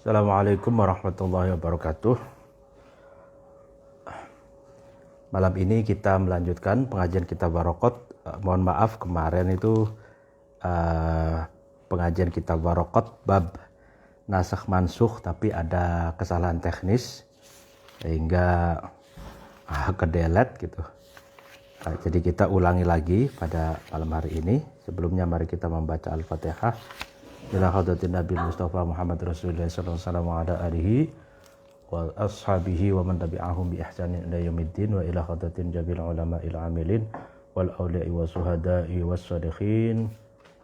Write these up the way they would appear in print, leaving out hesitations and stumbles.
Assalamualaikum warahmatullahi wabarakatuh. Malam ini kita melanjutkan pengajian kitab Waraqat. Mohon maaf kemarin itu pengajian kitab Waraqat bab nasakh mansukh, tapi ada kesalahan teknis sehingga ke-delete gitu. Jadi kita ulangi lagi pada malam hari ini. Sebelumnya mari kita membaca Al-Fatihah. Ila hadratin Nabi Mustafa Muhammad Rasulullah sallallahu alaihi wasallam wa ala alihi wa ashabihi wa man tabi'ahum bi ihsanin ila yaumiddin wa ila hadratin jabil ulama il amilin wal auliya'i wa suhada'i was shalihin,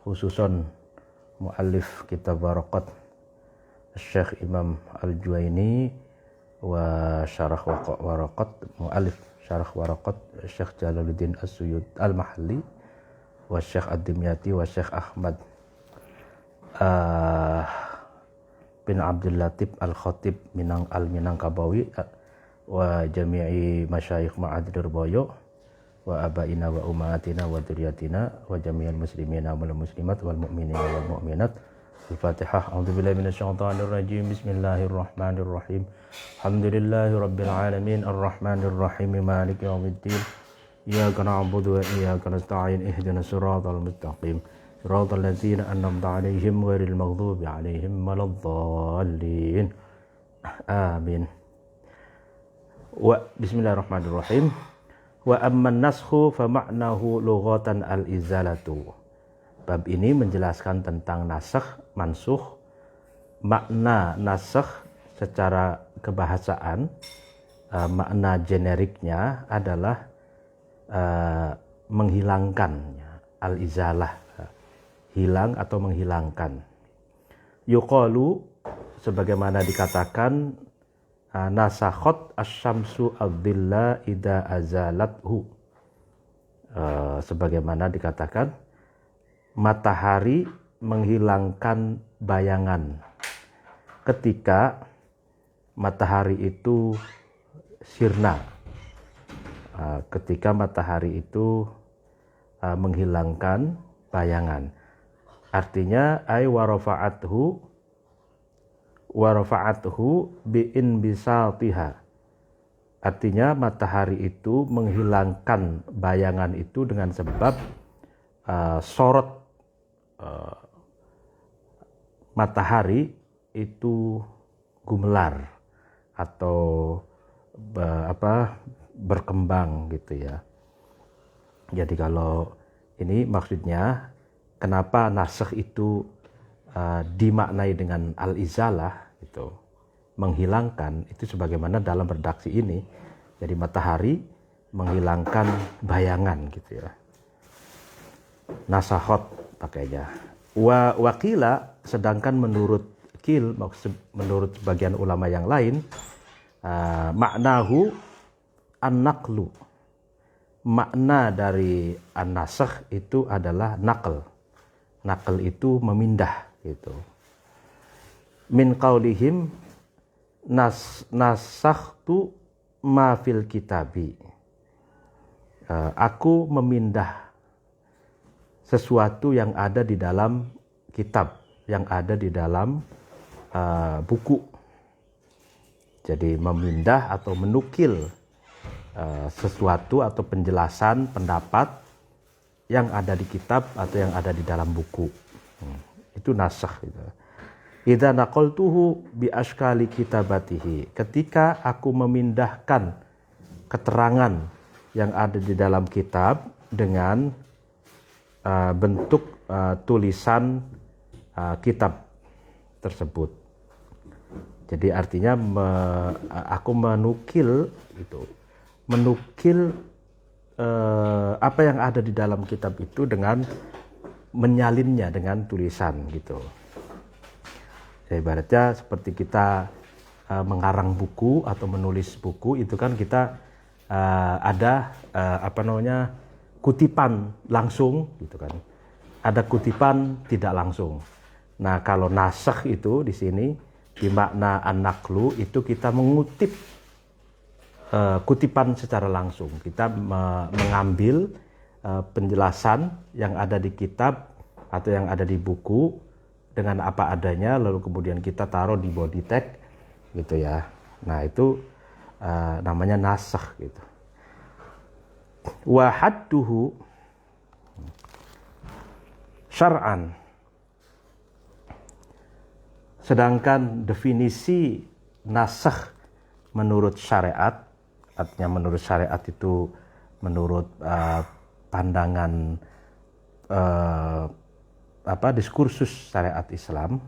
khususan muallif kitab Waraqat Syekh Imam Al-Juwaini wa syarah Waraqat, muallif syarah Waraqat Syekh Jalaluddin As-Suyud Al-Mahalli wa Syekh Ad-Dimyati wa Syekh Ahmad bin Abdul Latif Al-Khatib Al-Minangkabawi wa jami'i masyayikh Ma'adir Boyo wa abaina wa umatina wa dzurriyyatina wa jami'al muslimina wal muslimat wal mu'minina wal mu'minat. Al-Fatihah. A'udzubillahi minasyaitonir rajim. Bismillahirrahmanirrahim. Alhamdulillahi rabbil alamin arrahmanir rahim maliki yaumiddin. Iyyaka na'budu wa iyyaka nasta'in ihdinas siratal mustaqim. Siratal ladzina an'amta 'alaihim ghairil maghdubi 'alaihim waladdallin. Amin. Wa bismillahirrahmanirrahim. Wa amman naskhu fa ma'nahu lughatan al-izalatu. Bab ini menjelaskan tentang nasakh mansukh. Makna nasakh secara kebahasaan, makna generiknya adalah menghilangkan, al-izalah, hilang atau menghilangkan. Yuqalu, sebagaimana dikatakan, nasakhot asy-syamsu ad-dhilla idza azalathu. Sebagaimana dikatakan, matahari menghilangkan bayangan ketika matahari itu sirna. Ketika matahari itu menghilangkan bayangan. Artinya ay warafa'athu bi'in bisatiha. Artinya matahari itu menghilangkan bayangan itu dengan sebab sorot matahari itu gumelar atau berkembang gitu ya. Jadi kalau ini maksudnya kenapa nasakh itu dimaknai dengan al-izalah gitu, menghilangkan, itu sebagaimana dalam redaksi ini. Jadi matahari menghilangkan bayangan gitu ya. Nasakhot pakainya. Wakila, sedangkan menurut sebagian ulama yang lain, maknahu an-naqlu. Makna dari an-nasakh itu adalah naql. Naql itu memindah gitu. Min qaulihim nasakhtu ma fil kitabi. Aku memindah sesuatu yang ada di dalam kitab, yang ada di dalam buku. Jadi memindah atau menukil sesuatu atau penjelasan pendapat yang ada di kitab atau yang ada di dalam buku. Itu nasakh gitu. Idza naqaltuhu bi ashkali kitabatihi. Ketika aku memindahkan keterangan yang ada di dalam kitab dengan bentuk tulisan kitab tersebut. Jadi artinya aku menukil apa yang ada di dalam kitab itu dengan menyalinnya dengan tulisan gitu. Jadi ibaratnya seperti kita mengarang buku atau menulis buku itu kan kita ada kutipan langsung gitu kan. Ada kutipan tidak langsung. Nah, kalau nasakh itu di sini di makna an-naqlu itu kita mengutip kutipan secara langsung. Kita mengambil penjelasan yang ada di kitab atau yang ada di buku dengan apa adanya, lalu kemudian kita taruh di body tag gitu ya. Nah itu namanya nasakh gitu. Wa hadduhu syar'an. Sedangkan definisi nasakh menurut syariat, artinya menurut syariat itu menurut pandangan diskursus syariat Islam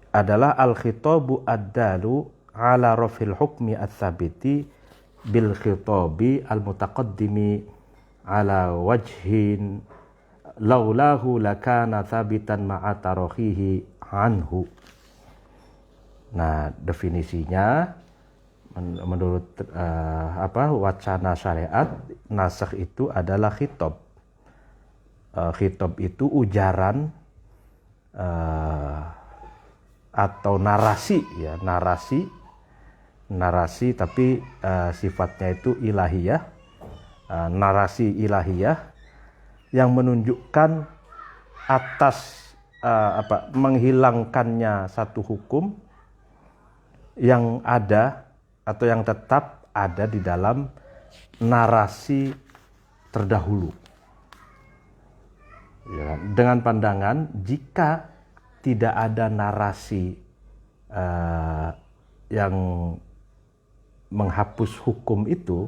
adalah al-khitabu ad-dalu ala rafil hukmi ats-tsabiti bil khitabi al-mutaqaddimi ala wajhin laulahu lakana tsabitan ma'a tarakhihi anhu. Nah, definisinya menurut wacana syariat, nasakh itu adalah khitab. Khitab itu ujaran atau narasi ya, narasi tapi sifatnya itu ilahiyah, narasi ilahiyah yang menunjukkan atas menghilangkannya satu hukum yang ada atau yang tetap ada di dalam narasi terdahulu. Ya, dengan pandangan jika tidak ada narasi yang menghapus hukum itu,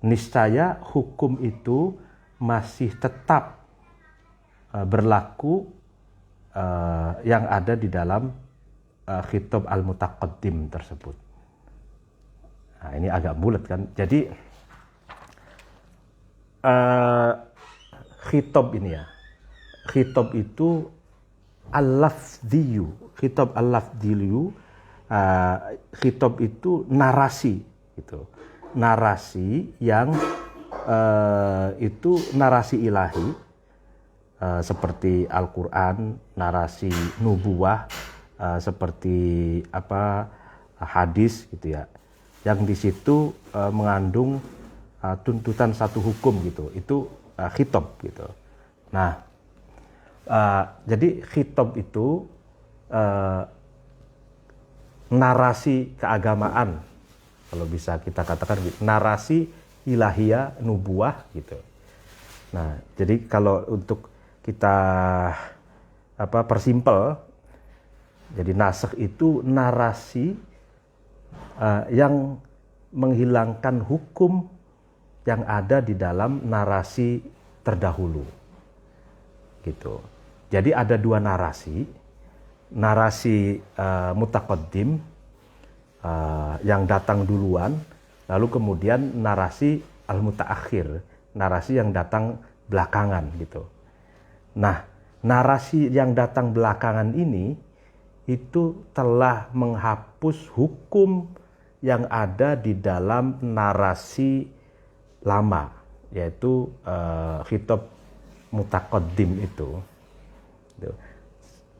niscaya hukum itu masih tetap berlaku yang ada di dalam khitab al-mutaqaddim tersebut. Nah, ini agak bulat kan. Jadi khitab ini ya, khitab itu al-lafdhiyu, khitab al-lafdhiyu, khitab itu narasi gitu, narasi yang itu narasi ilahi, seperti Al-Quran, narasi nubuwah, seperti hadis gitu ya, yang di situ mengandung tuntutan satu hukum gitu, itu khitab gitu. Nah, jadi khitab itu narasi keagamaan, kalau bisa kita katakan narasi ilahiyah nubuwah gitu. Nah, jadi kalau untuk kita persimpel, jadi nasakh itu narasi yang menghilangkan hukum yang ada di dalam narasi terdahulu gitu. Jadi ada dua narasi, narasi mutaqaddim yang datang duluan, lalu kemudian narasi al-mutaakhir, narasi yang datang belakangan gitu. Nah, narasi yang datang belakangan ini itu telah menghapus hukum yang ada di dalam narasi lama, yaitu khitab mutaqaddim itu.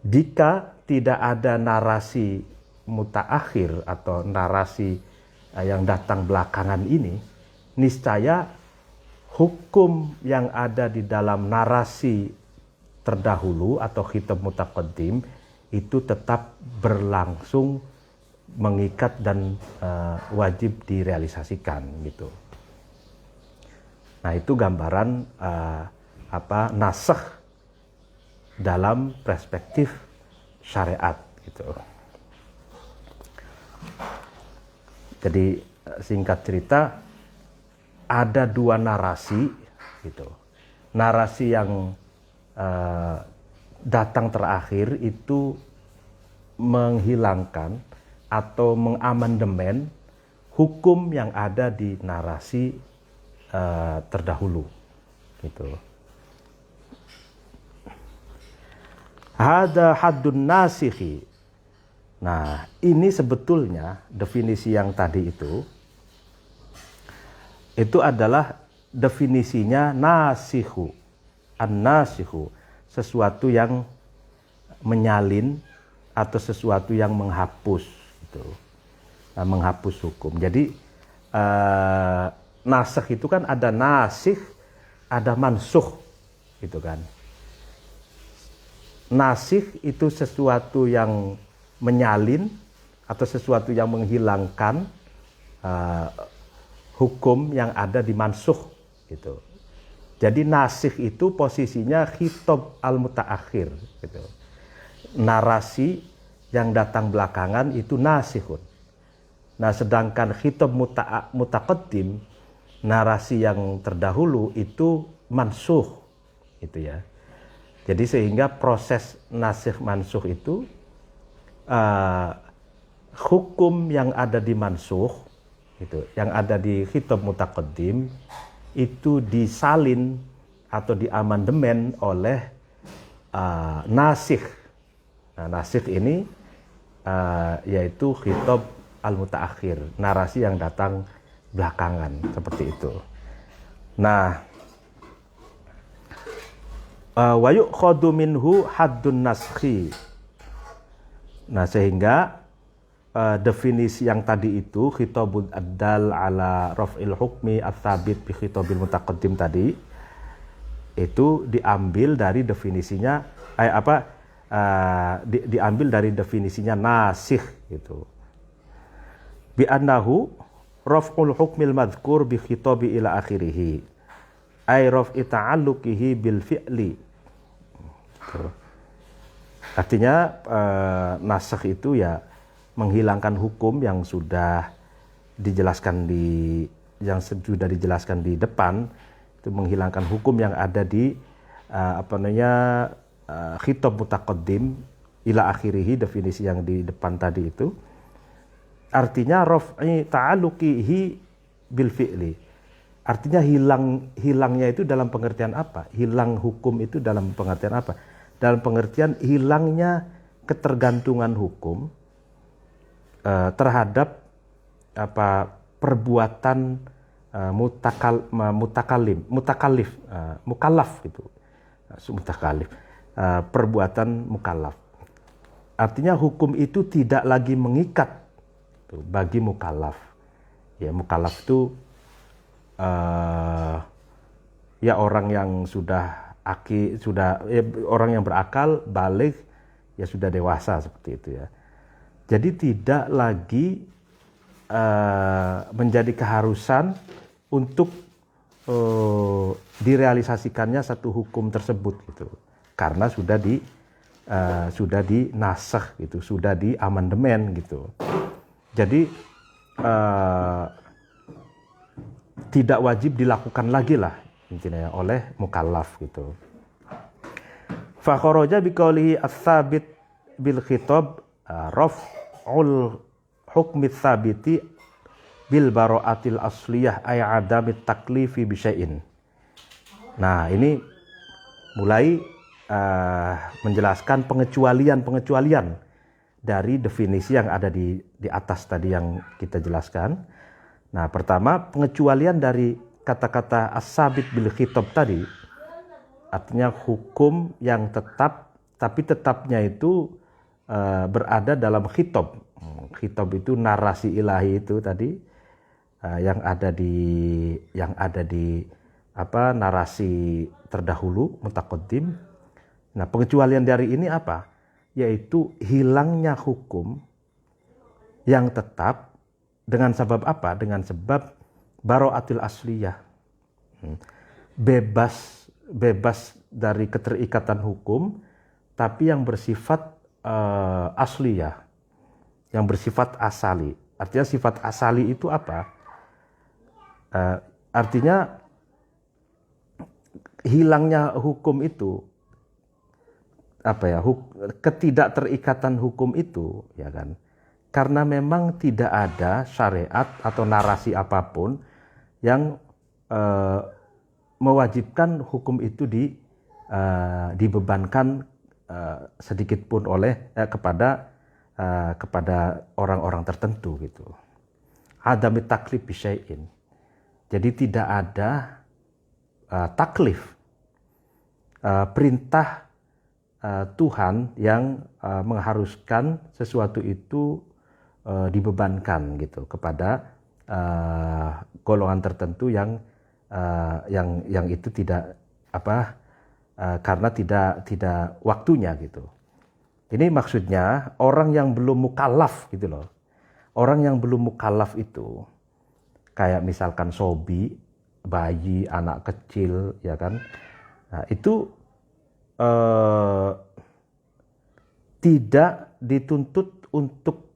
Jika tidak ada narasi mutaakhir atau narasi yang datang belakangan ini, niscaya hukum yang ada di dalam narasi terdahulu atau khitab mutaqaddim itu tetap berlangsung, mengikat dan wajib direalisasikan gitu. Nah, itu gambaran nasakh dalam perspektif syariat gitu. Jadi singkat cerita, ada dua narasi gitu. Narasi yang datang terakhir itu menghilangkan atau mengamandemen hukum yang ada di narasi terdahulu gitu. Hada haddun nasikhi. Nah, ini sebetulnya definisi yang tadi itu adalah definisinya nasikhu. An-nasikhu, sesuatu yang menyalin atau sesuatu yang menghapus gitu. Nah, menghapus hukum. Jadi nasakh itu kan ada nasikh, ada mansukh gitu kan. nasikh itu sesuatu yang menyalin atau sesuatu yang menghilangkan hukum yang ada di mansukh gitu. Jadi nasikh itu posisinya khitab al-mutaakhir gitu. Narasi yang datang belakangan itu nasikhun. Nah, sedangkan khitab mutaqaddim, narasi yang terdahulu itu mansukh itu ya. Jadi sehingga proses nasikh mansukh itu hukum yang ada di mansukh gitu, yang ada di khitab mutaqaddim itu disalin atau diamandemen oleh nasikh. Nah, nasikh ini yaitu khitab al-mutaakhir, narasi yang datang belakangan, seperti itu. Nah, wa yu'khadhu minhu haddun naskhi. Nah, sehingga definisi yang tadi itu khitabul addal ala raf'il hukmi ats-tsabit bi khitabil mutaqaddim tadi itu diambil dari definisinya diambil dari definisinya nasikh gitu. Bi annahu raf'ul hukmil madhkur bi khitabi ila akhirih ay raf'i ta'alluqihi bil fi'li. Artinya nasikh itu ya menghilangkan hukum yang sudah dijelaskan di depan, itu menghilangkan hukum yang ada di khitab mutaqaddim ila akhirih, definisi yang di depan tadi itu. Artinya raf'i ta'alluqihi bil fi'li. Artinya hilangnya itu dalam pengertian apa? Hilang hukum itu dalam pengertian apa? Dalam pengertian hilangnya ketergantungan hukum terhadap perbuatan mukallaf gitu. Perbuatan mukallaf. Artinya hukum itu tidak lagi mengikat bagi mukallaf. Ya, mukallaf itu ya orang yang orang yang berakal, baligh, ya sudah dewasa, seperti itu ya. Jadi tidak lagi menjadi keharusan untuk direalisasikannya satu hukum tersebut gitu, karena sudah dinasakh gitu, sudah diamandemen gitu. Jadi tidak wajib dilakukan lagi lah intinya oleh mukallaf gitu. Fa kharaja biqaulihi ats-tsabit bil khitab raf'ul hukmi tsabiti bil bara'atil asliyah ay adamit taklifi bi syai'in. Nah, ini mulai menjelaskan pengecualian dari definisi yang ada di atas tadi yang kita jelaskan. Nah, pertama, pengecualian dari kata-kata as-sabit bil khitab tadi, artinya hukum yang tetap, tapi tetapnya itu berada dalam khitab. Khitab itu narasi ilahi itu tadi, yang ada di narasi terdahulu mutaqaddim. Nah, pengecualian dari ini apa? Yaitu hilangnya hukum yang tetap dengan sebab apa? Dengan sebab bara'atil asliyah. Bebas dari keterikatan hukum, tapi yang bersifat asliyah, yang bersifat asali. Artinya sifat asali itu apa? Artinya hilangnya hukum itu ketidakterikatan hukum itu, ya kan? Karena memang tidak ada syariat atau narasi apapun yang mewajibkan hukum itu dibebankan sedikit pun kepada orang-orang tertentu gitu. Adamit taklif bi syai'in. Jadi tidak ada taklif, perintah Tuhan yang mengharuskan sesuatu itu dibebankan gitu kepada golongan tertentu yang itu tidak karena tidak waktunya gitu. Ini maksudnya orang yang belum mukallaf gitu loh. Orang yang belum mukallaf itu kayak misalkan sobi, bayi, anak kecil, ya kan? Nah, itu tidak dituntut untuk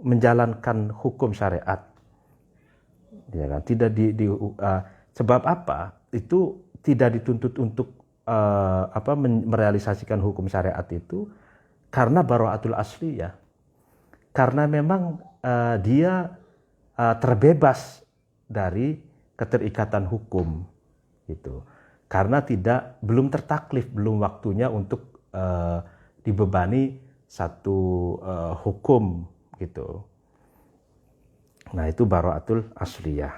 menjalankan hukum syariat, ya kan? Tidak sebab apa? Itu tidak dituntut untuk merealisasikan hukum syariat itu karena bara'atul asliyah. Karena memang dia terbebas dari keterikatan hukum gitu. Karena belum tertaklif, belum waktunya untuk dibebani satu hukum gitu. Nah, itu bara'atul asliyah.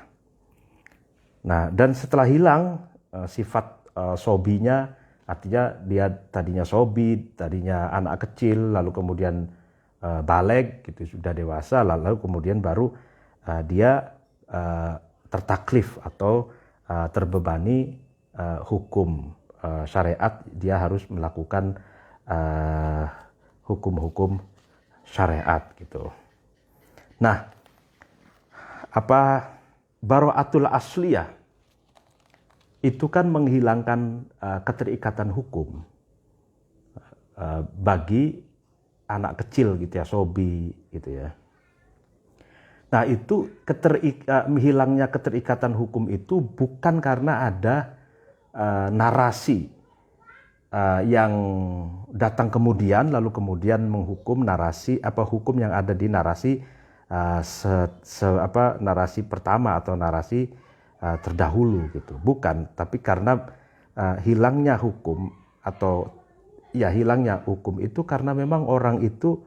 Nah, dan setelah hilang sifat sobinya, artinya dia tadinya sobi, tadinya anak kecil, lalu kemudian baleg gitu, sudah dewasa, lalu kemudian baru dia tertaklif atau terbebani hukum syariat, dia harus melakukan hukum-hukum syariat gitu. Nah, bara'atul asliyah itu kan menghilangkan keterikatan hukum bagi anak kecil gitu ya, sobi gitu ya. Nah, itu hilangnya keterikatan hukum itu bukan karena ada narasi yang datang kemudian lalu kemudian menghukum hukum yang ada di narasi narasi pertama atau narasi terdahulu gitu. Bukan, tapi karena hilangnya hukum hilangnya hukum itu karena memang orang itu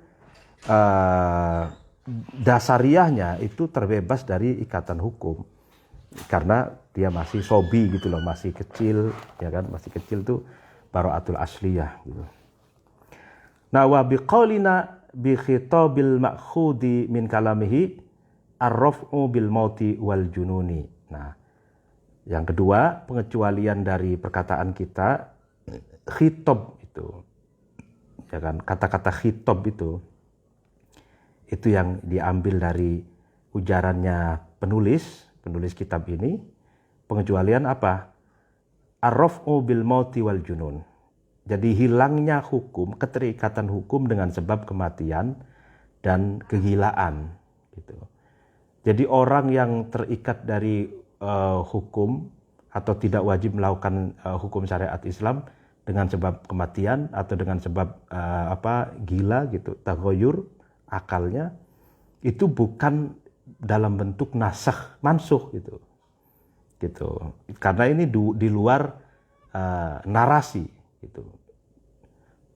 dasariahnya itu terbebas dari ikatan hukum karena dia masih sobi gitu loh, masih kecil, ya kan, masih kecil tuh bara'atul asliyah gitu. Nah, wa biqaulina bi khitabil ma'khudi min kalamihi ar-raf'u bil mauti wal jununi. Nah, yang kedua, pengecualian dari perkataan kita khitab itu, ya kan, kata-kata khitab itu yang diambil dari ujarannya penulis kitab ini. Pengecualian apa? Ar-raf'u bil mauti wal junun. Jadi hilangnya hukum, keterikatan hukum dengan sebab kematian dan kegilaan gitu. Jadi orang yang terikat dari hukum atau tidak wajib melakukan hukum syariat Islam dengan sebab kematian atau dengan sebab gila gitu, taghayyur akalnya, itu bukan dalam bentuk nasakh mansukh gitu. Karena ini di luar narasi gitu.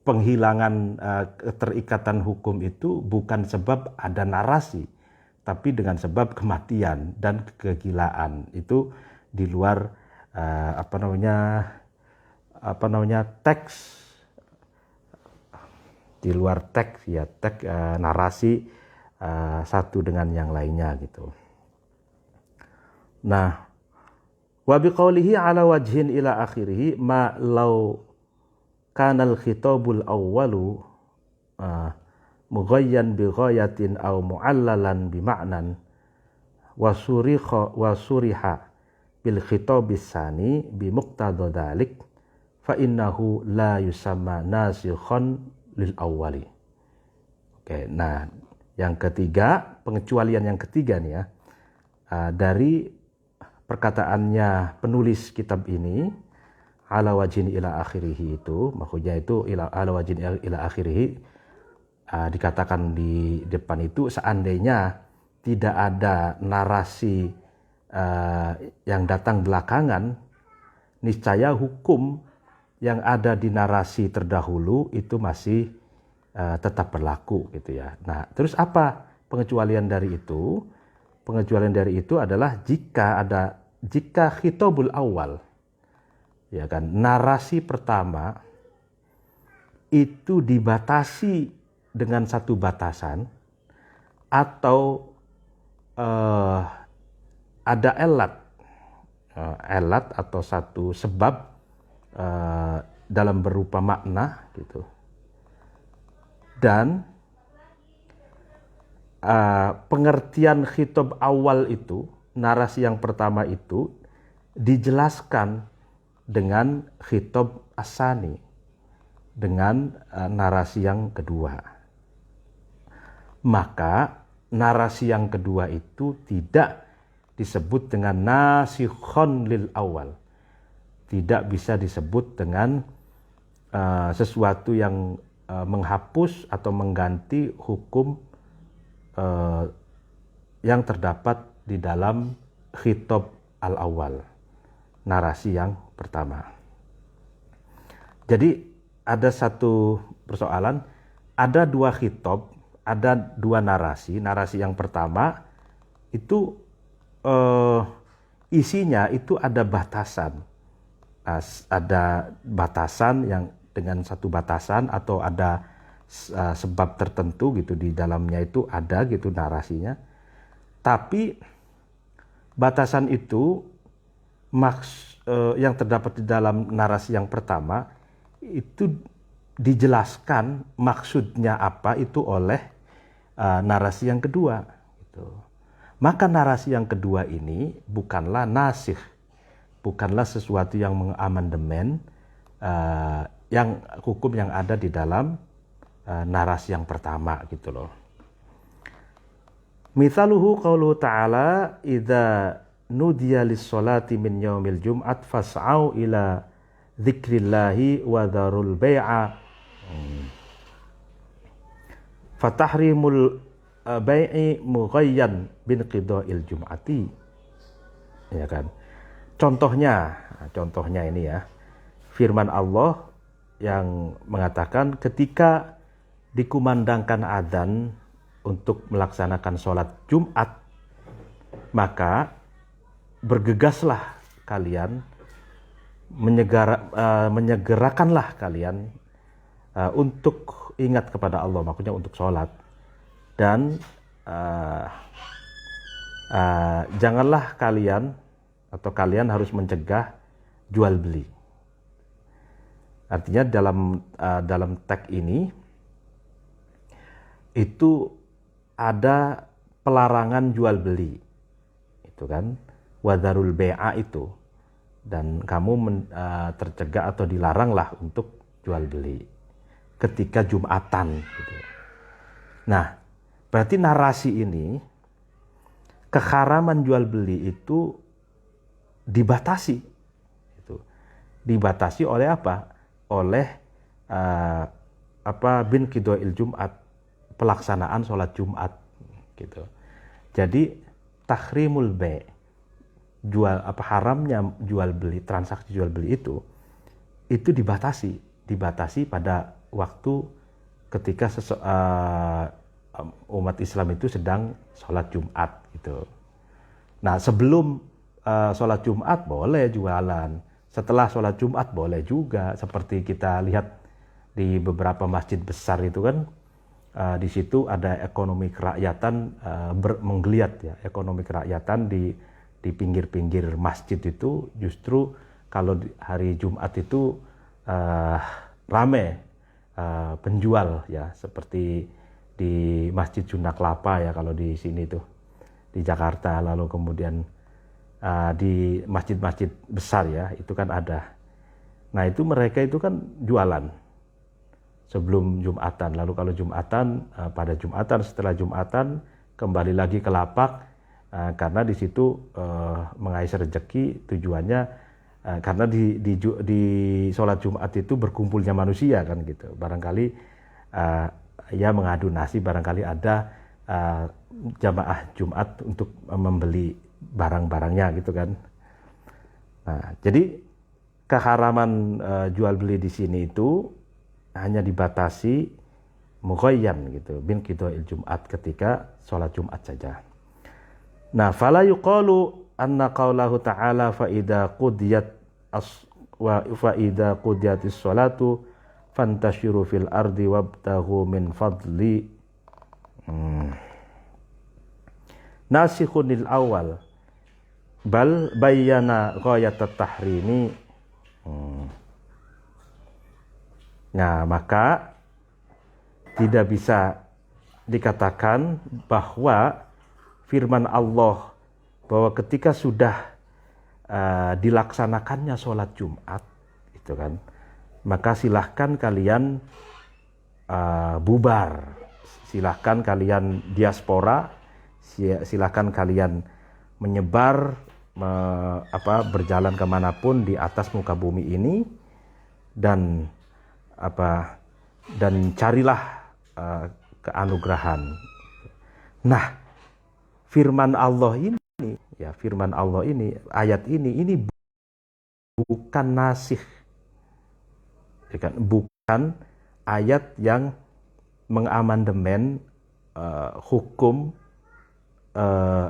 Penghilangan keterikatan hukum itu bukan sebab ada narasi, tapi dengan sebab kematian dan kegilaan. Itu di luar teks, di luar teks ya, narasi satu dengan yang lainnya gitu. Nah, wa biqaulihi ala wajhin ila akhirih ma law kanal khitabul awwalu mughayyan bi ghayatin aw mu'allalan bi ma'nan wa suriha bil khitabis sani bi muqtada dzalik fa innahu la yusamma nasikhan lil awwali. Oke, nah yang ketiga, pengecualian yang ketiga nih ya, dari perkataannya penulis kitab ini ala wajhin ila akhirih, itu maksudnya itu ala wajhin ila akhirih, dikatakan di depan itu seandainya tidak ada narasi yang datang belakangan, niscaya hukum yang ada di narasi terdahulu itu masih tetap berlaku gitu ya. Nah, terus apa pengecualian dari itu? Pengecualian dari itu adalah jika khitabul awal, ya kan, narasi pertama itu dibatasi dengan satu batasan atau ada elat atau satu sebab dalam berupa makna gitu. Dan pengertian khitab awal itu, narasi yang pertama itu dijelaskan dengan khitab asani, dengan narasi yang kedua. Maka narasi yang kedua itu tidak disebut dengan nasikhon lil awal, tidak bisa disebut dengan sesuatu yang menghapus atau mengganti hukum yang terdapat di dalam khitab al-awwal, narasi yang pertama. Jadi ada satu persoalan, ada dua khitab, ada dua narasi. Narasi yang pertama itu isinya itu ada batasan. Ada batasan yang dengan satu batasan atau ada sebab tertentu gitu di dalamnya itu ada gitu narasinya. Tapi batasan itu yang terdapat di dalam narasi yang pertama itu dijelaskan maksudnya apa itu oleh narasi yang kedua gitu. Maka narasi yang kedua ini bukanlah nasikh, bukanlah sesuatu yang mengamandemen yang hukum yang ada di dalam narasi yang pertama gitu loh. Mithaluhu qauluhu ta'ala idza nudiya lis-sholati min yaumil jum'at fas'au ila dzikrillahi wa dzarul bai'a. Fatahrimul bai'i mughayyan bin qida'il jum'ati. Ya kan? Contohnya ini ya. Firman Allah yang mengatakan ketika dikumandangkan adzan untuk melaksanakan sholat Jumat, maka bergegaslah kalian, menyegerakanlah kalian untuk ingat kepada Allah, maksudnya untuk sholat. Dan janganlah kalian harus mencegah jual beli. Artinya dalam teks ini itu ada pelarangan jual beli, itu kan wadharul bai'a itu, dan kamu tercegah atau dilaranglah untuk jual beli ketika Jumatan gitu. Nah, berarti narasi ini keharaman jual beli itu dibatasi, itu dibatasi oleh apa? Oleh bin qida'il Jum'at, pelaksanaan sholat Jumat gitu. Jadi tahrimul bai', haramnya jual beli, transaksi jual beli itu dibatasi pada waktu ketika umat Islam itu sedang sholat Jumat gitu. Nah, sebelum sholat Jumat boleh jualan, setelah sholat Jumat boleh juga, seperti kita lihat di beberapa masjid besar itu kan. Di situ ada ekonomi kerakyatan menggeliat ya, ekonomi kerakyatan di pinggir-pinggir masjid itu justru kalau hari Jumat itu rame penjual ya, seperti di Masjid Sunda Kelapa ya kalau di sini tuh di Jakarta, lalu kemudian di masjid-masjid besar ya itu kan ada. Nah itu mereka itu kan jualan sebelum Jumatan, lalu kalau Jumatan, pada Jumatan, setelah Jumatan kembali lagi ke lapak, karena di situ mengais rezeki tujuannya, karena di sholat Jumat itu berkumpulnya manusia kan gitu, barangkali ya mengadu nasib, barangkali ada jamaah Jumat untuk membeli barang-barangnya gitu kan. Nah, jadi keharaman jual beli di sini itu hanya dibatasi mughayyan gitu bin qida'il Jum'at, ketika sholat Jumat saja. Nah, fala yuqalu anna qaulahu ta'ala fa idza qudiyatis sholatu fantashiru fil ardi wabtaghu min fadli nasikhun lil awal bal bayyana ghayatat tahrimi. Nah, maka tidak bisa dikatakan bahwa firman Allah bahwa ketika sudah dilaksanakannya sholat Jumat, itu kan, maka silahkan kalian bubar, silahkan kalian diaspora, silahkan kalian menyebar, berjalan kemanapun di atas muka bumi ini, dan carilah keanugerahan. Nah, firman Allah ini, ayat ini bukan nasikh, bukan ayat yang mengamandemen hukum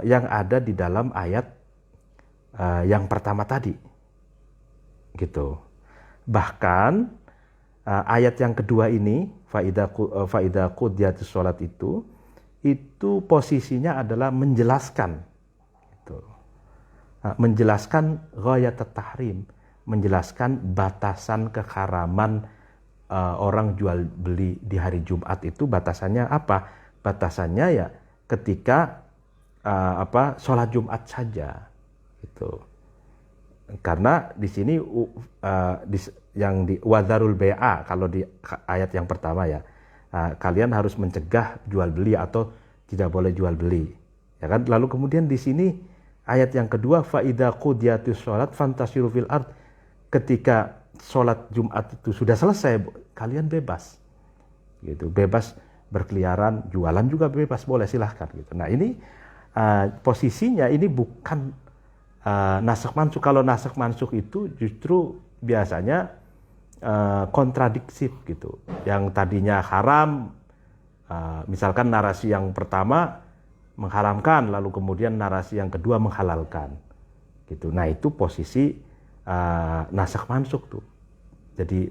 yang ada di dalam ayat yang pertama tadi, gitu. Bahkan ayat yang kedua ini, faida qudiyatus sholat itu posisinya adalah menjelaskan, gitu. Menjelaskan ghayat tahrim, menjelaskan batasan keharaman orang jual beli di hari Jumat itu. Batasannya apa? Batasannya ya ketika sholat Jumat saja, gitu. Karena di sini yang di wadharul bai'a, kalau di ayat yang pertama ya, kalian harus mencegah jual beli atau tidak boleh jual beli, ya kan? Lalu kemudian di sini ayat yang kedua, fa idza qudiyatus shalat fantashiru fil ard, ketika sholat Jumat itu sudah selesai, kalian bebas, gitu, bebas berkeliaran, jualan juga bebas, boleh, silahkan, gitu. Nah, ini posisinya ini bukan nasikh mansukh. Kalau nasikh mansukh itu justru biasanya kontradiktif, gitu. Yang tadinya haram, misalkan narasi yang pertama mengharamkan, lalu kemudian narasi yang kedua menghalalkan, gitu. Nah, itu posisi nasikh mansukh tuh. Jadi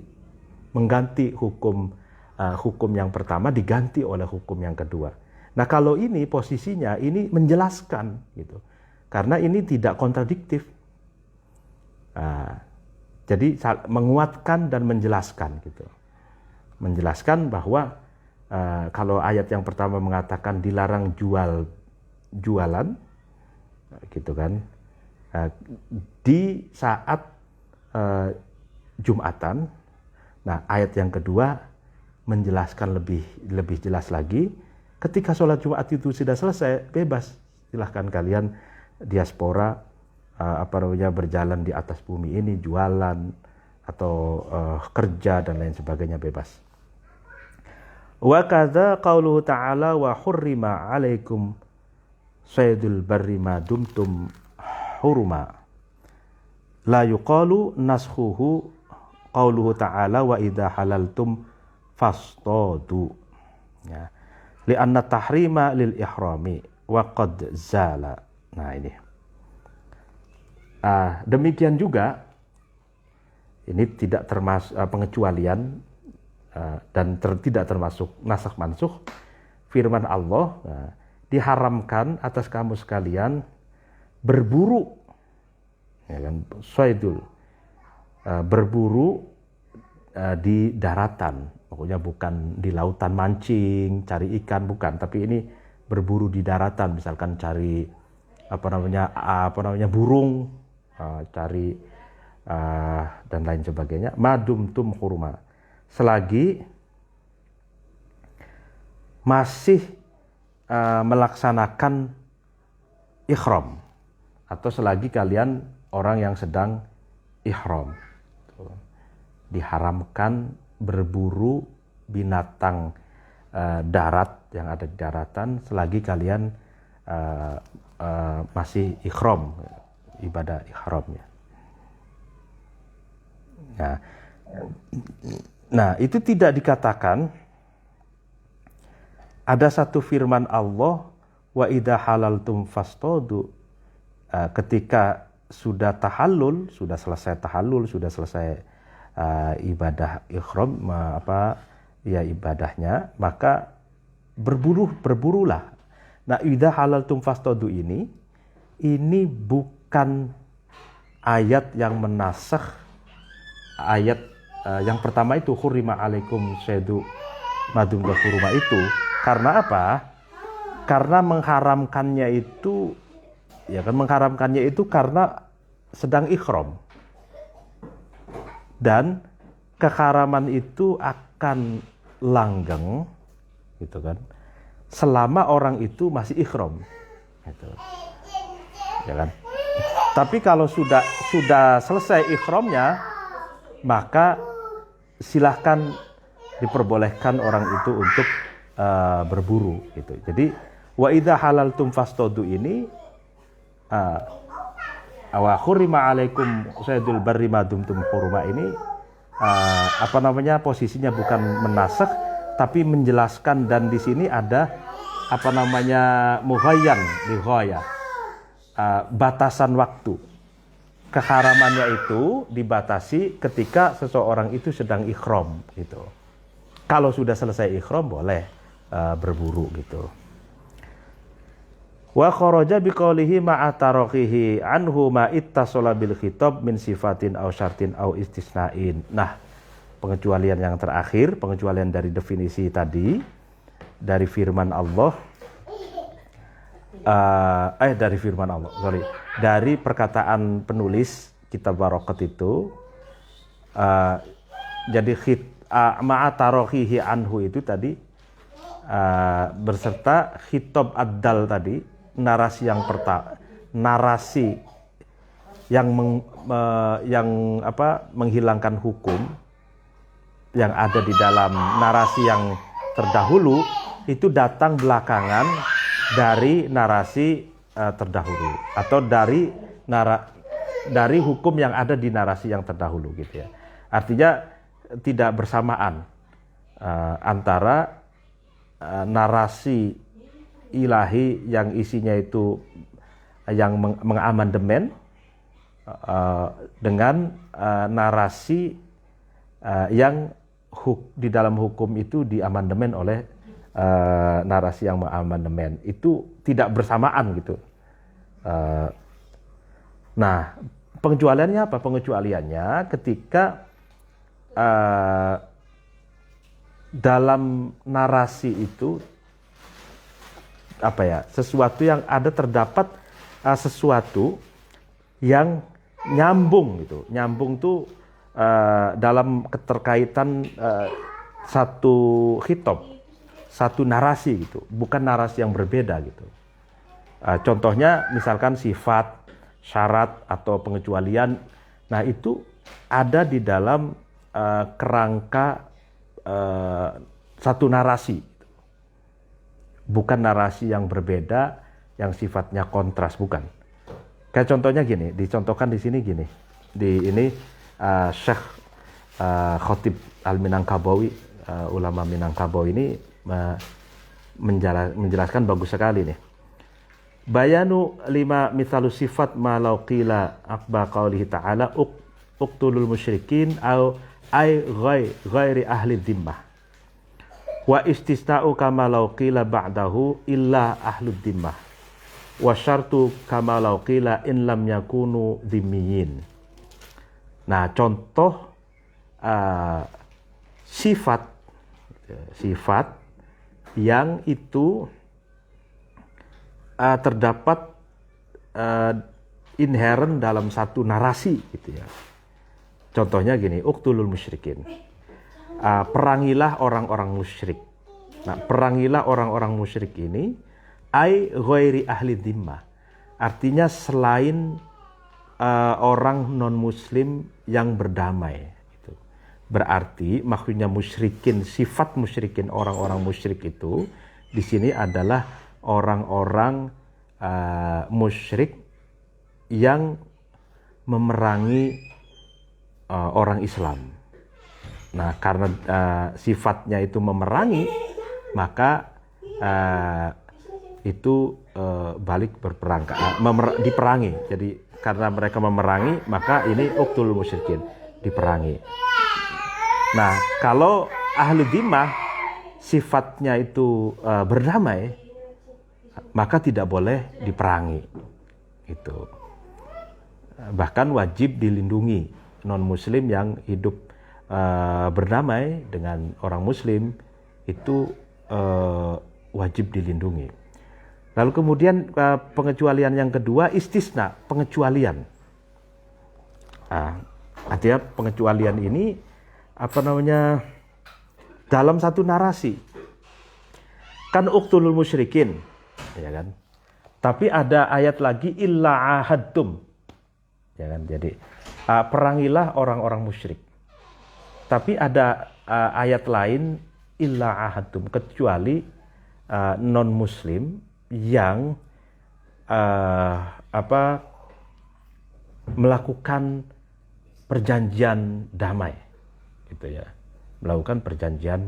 mengganti hukum yang pertama diganti oleh hukum yang kedua. Nah, kalau ini posisinya ini menjelaskan, gitu. Karena ini tidak kontradiktif. Jadi menguatkan dan menjelaskan, gitu. Menjelaskan bahwa kalau ayat yang pertama mengatakan dilarang jualan, gitu kan, di saat Jumatan. Nah, ayat yang kedua menjelaskan lebih jelas lagi, ketika sholat Jumat itu sudah selesai, bebas, silahkan kalian diaspora berjalan di atas bumi ini, jualan atau kerja dan lain sebagainya, bebas. Wa kadza qauluhu ta'ala wa hurrima 'alaikum saydul barri ma dumtum hurma. La yuqalu naskhuhu qauluhu ta'ala wa idza halaltum fastadu. Ya. Li'anna tahrima lil ihrami wa qad zala. Nah, ini. Demikian juga ini tidak termasuk pengecualian dan tidak termasuk nasikh mansukh firman Allah, diharamkan atas kamu sekalian berburu, ya kan, syaidul, berburu di daratan, pokoknya bukan di lautan mancing cari ikan, bukan, tapi ini berburu di daratan, misalkan cari burung, cari dan lain sebagainya. Madumtum hurma, selagi masih melaksanakan ihram, atau selagi kalian orang yang sedang ihram. Diharamkan berburu binatang darat yang ada di daratan selagi kalian masih ihram, ibadah ihramnya. Nah, itu tidak dikatakan. Ada satu firman Allah, wa idza halaltum fastadu, ketika sudah tahallul, sudah selesai tahallul, sudah selesai ibadah ihram, ibadahnya, maka berburulah. Nah, idza halaltum fastadu ini bukan ayat yang menasakh ayat yang pertama itu hurrima alaikum syaidu madum huruma itu karena apa? Karena mengharamkannya itu karena sedang ihram. Dan keharaman itu akan langgeng gitu kan. Selama orang itu masih ihram gitu. Ya kan? Tapi kalau sudah selesai ihramnya, maka silahkan diperbolehkan orang itu untuk berburu gitu. Jadi wa idza halaltum fastodu ini wa hurrima alaikum saydul barri ma dumtum huruma ini posisinya bukan menasakh tapi menjelaskan, dan di sini ada mughayyan lighaya, batasan waktu. Keharamannya itu dibatasi ketika seseorang itu sedang ihram gitu. Kalau sudah selesai ihram boleh berburu gitu. Wa kharaja biqaulihi ma'a taraqihi anhu ma ittasala bil khitab min sifatin aw syartin aw istisna'in. Nah, pengecualian yang terakhir, pengecualian dari definisi tadi dari firman Allah dari perkataan penulis kitab Barokat itu jadi ma'a taraqihi anhu itu tadi berserta khitab ad-dal tadi, narasi yang menghilangkan hukum yang ada di dalam narasi yang terdahulu itu datang belakangan dari narasi terdahulu atau dari hukum yang ada di narasi yang terdahulu gitu ya. Artinya tidak bersamaan antara narasi ilahi yang isinya itu yang mengamandemen dengan narasi yang di dalam hukum itu diamandemen oleh narasi yang mengamandemen. Itu tidak bersamaan gitu. Nah, pengecualiannya apa? Pengecualiannya ketika dalam narasi itu sesuatu yang terdapat sesuatu yang nyambung gitu. Nyambung tuh dalam keterkaitan satu khitab, satu narasi gitu, bukan narasi yang berbeda gitu. Contohnya misalkan sifat, syarat atau pengecualian. Nah, itu ada di dalam kerangka satu narasi. Bukan narasi yang berbeda, yang sifatnya kontras, bukan. Kayak contohnya gini, dicontohkan di sini gini. Di ini Syekh Khatib Al-Minangkabawi, ulama Minangkabau ini menjelaskan bagus sekali nih. Bayanu lima mithalu sifat ma law qila aqba qaulihi ta'ala uqtulul musyrikin au ay ghairi ahli dhimmah. Wa istisna'u kama law qila ba'dahu illa ahlud dhimmah. Wa syartu kama law qila in lam yakunu dhimmiyin. Nah, contoh sifat yang itu terdapat inherent dalam satu narasi gitu ya. Contohnya gini, uqtulul musyrikin. Perangilah orang-orang musyrik. Nah, perangilah orang-orang musyrik ini ai ghairi ahli dhimmah. Artinya selain orang non muslim yang berdamai gitu. Berarti maksudnya musyrikin, sifat musyrikin, orang-orang musyrik itu di sini adalah orang-orang musyrik yang memerangi orang Islam. Nah, karena sifatnya itu memerangi, maka itu balik berperang, diperangi. Jadi karena mereka memerangi, maka ini uqtul musyrikin, diperangi. Nah, kalau ahlu dhimmah sifatnya itu berdamai, maka tidak boleh diperangi. Itu bahkan wajib dilindungi non muslim yang hidup berdamai dengan orang Muslim itu wajib dilindungi. Lalu kemudian pengecualian yang kedua, istisna, pengecualian. Artinya pengecualian ini dalam satu narasi. Kan uqtulul musyrikin, ya kan? Tapi ada ayat lagi illa ahadtum. Ya kan? Jadi perangilah orang-orang musyrik. Tapi ada ayat lain illa ahadtum, kecuali non muslim yang melakukan perjanjian damai, gitu ya. Melakukan perjanjian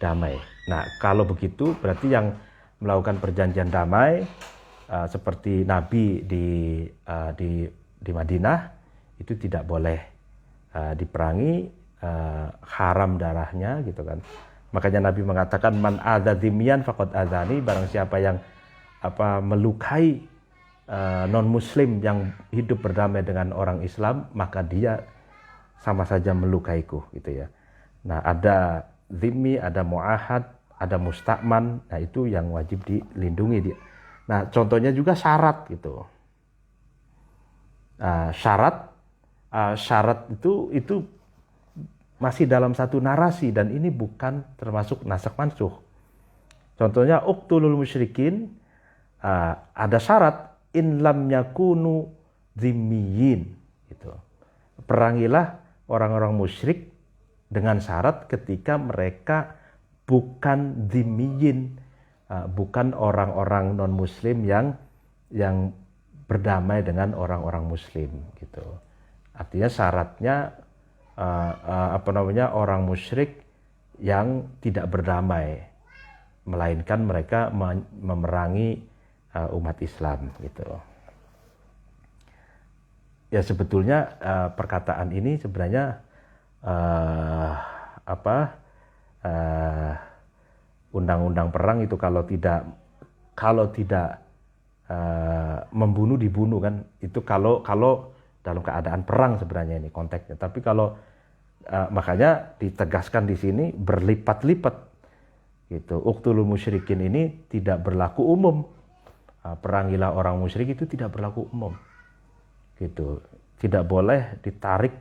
damai. Nah, kalau begitu berarti yang melakukan perjanjian damai seperti Nabi di Madinah itu tidak boleh diperangi, haram darahnya, gitu kan. Makanya Nabi mengatakan man adza dzimmiyan faqad adzani, barang siapa yang melukai non muslim yang hidup berdamai dengan orang Islam, maka dia sama saja melukaiku, gitu ya. Nah, ada zimmi, ada muahad, ada musta'man. Nah, itu yang wajib dilindungi. Nah, contohnya juga syarat, gitu. Syarat itu masih dalam satu narasi, dan ini bukan termasuk nasakh mansukh. Contohnya uqtulul musyrikin, ada syarat in lam yakunu zimmiyin, gitu. Perangilah orang-orang musyrik dengan syarat ketika mereka bukan zimmiyin, bukan orang-orang non muslim yang berdamai dengan orang-orang muslim, gitu. Artinya syaratnya orang musyrik yang tidak berdamai, melainkan mereka memerangi umat Islam, gitu. Ya, sebetulnya perkataan ini sebenarnya undang-undang perang itu kalau tidak membunuh dibunuh, kan, itu kalau dalam keadaan perang sebenarnya ini konteksnya. Tapi kalau makanya ditegaskan di sini berlipat-lipat, gitu. Uqtulul musyrikin ini tidak berlaku umum. Perangilah orang musyrik itu tidak berlaku umum, gitu. Tidak boleh ditarik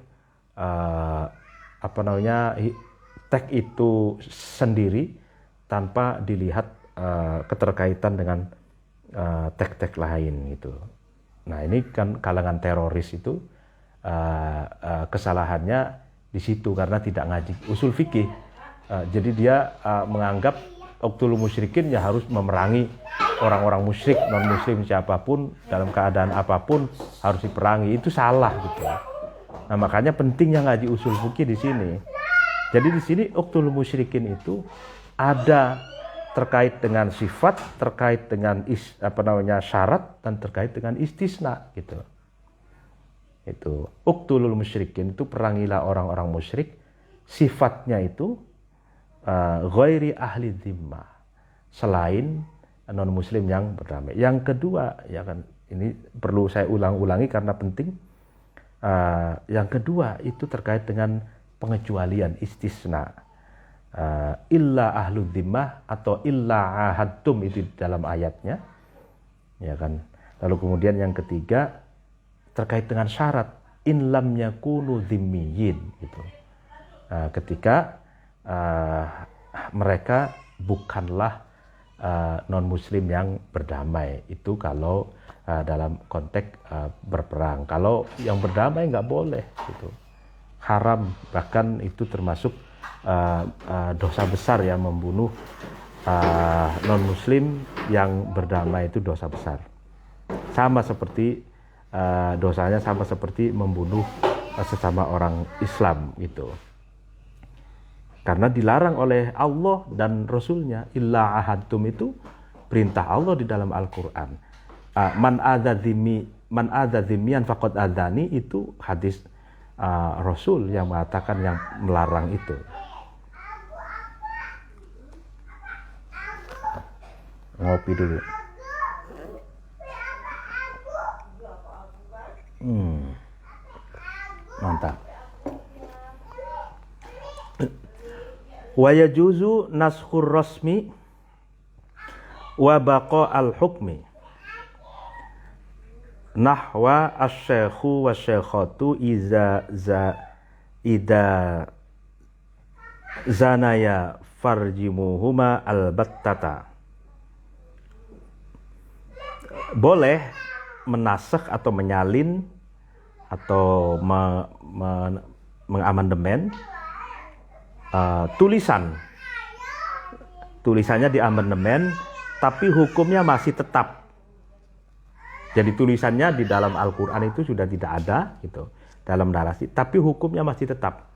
tag itu sendiri tanpa dilihat keterkaitan dengan tag-tag lain, gitu. Nah, ini kan kalangan teroris itu kesalahannya di situ karena tidak ngaji usul fikih. Jadi dia menganggap uqtulul musyrikin ya harus memerangi orang-orang musyrik, non muslim siapapun dalam keadaan apapun harus diperangi. Itu salah, gitu. Nah, makanya pentingnya ngaji usul fikih di sini. Jadi di sini uqtulul musyrikin itu ada terkait dengan sifat, terkait dengan syarat, dan terkait dengan istisna, gitu. Itu uqtulul musyrikin itu perangilah orang-orang musyrik, sifatnya itu ghairi ahli dhimmah, selain non muslim yang berdamai. Yang kedua, ya kan, ini perlu saya ulang-ulangi karena penting. Yang kedua itu terkait dengan pengecualian, istisna. Illa ahlu dhimmah atau illa ahadtum, itu dalam ayatnya, ya kan. Lalu kemudian yang ketiga terkait dengan syarat in lam yakunu dhimmiyin, gitu. Ketika mereka bukanlah non muslim yang berdamai, itu kalau dalam konteks berperang. Kalau yang berdamai nggak boleh, gitu. Haram, bahkan itu termasuk dosa besar, ya, membunuh non muslim yang berdamai itu dosa besar. Sama seperti dosanya sama seperti membunuh sesama orang Islam, gitu. Karena dilarang oleh Allah dan Rasulnya, illa ahadtum, itu perintah Allah di dalam Al-Quran. Man adza dzimmiyan faqad adzani, itu hadis Rasul yang mengatakan, yang melarang itu. Ngopi dulu. Mantap. Wa yajuzu naskhur rasmi wa baqa al-hukmi nahwa asy-syaikhu wa syaikhatu ida zanaya farjimuhuma al-battata. Boleh menasakh atau menyalin atau mengamandemen tulisannya di amandemen, tapi hukumnya masih tetap. Jadi tulisannya di dalam Al-Quran itu sudah tidak ada gitu dalam narasi, tapi hukumnya masih tetap.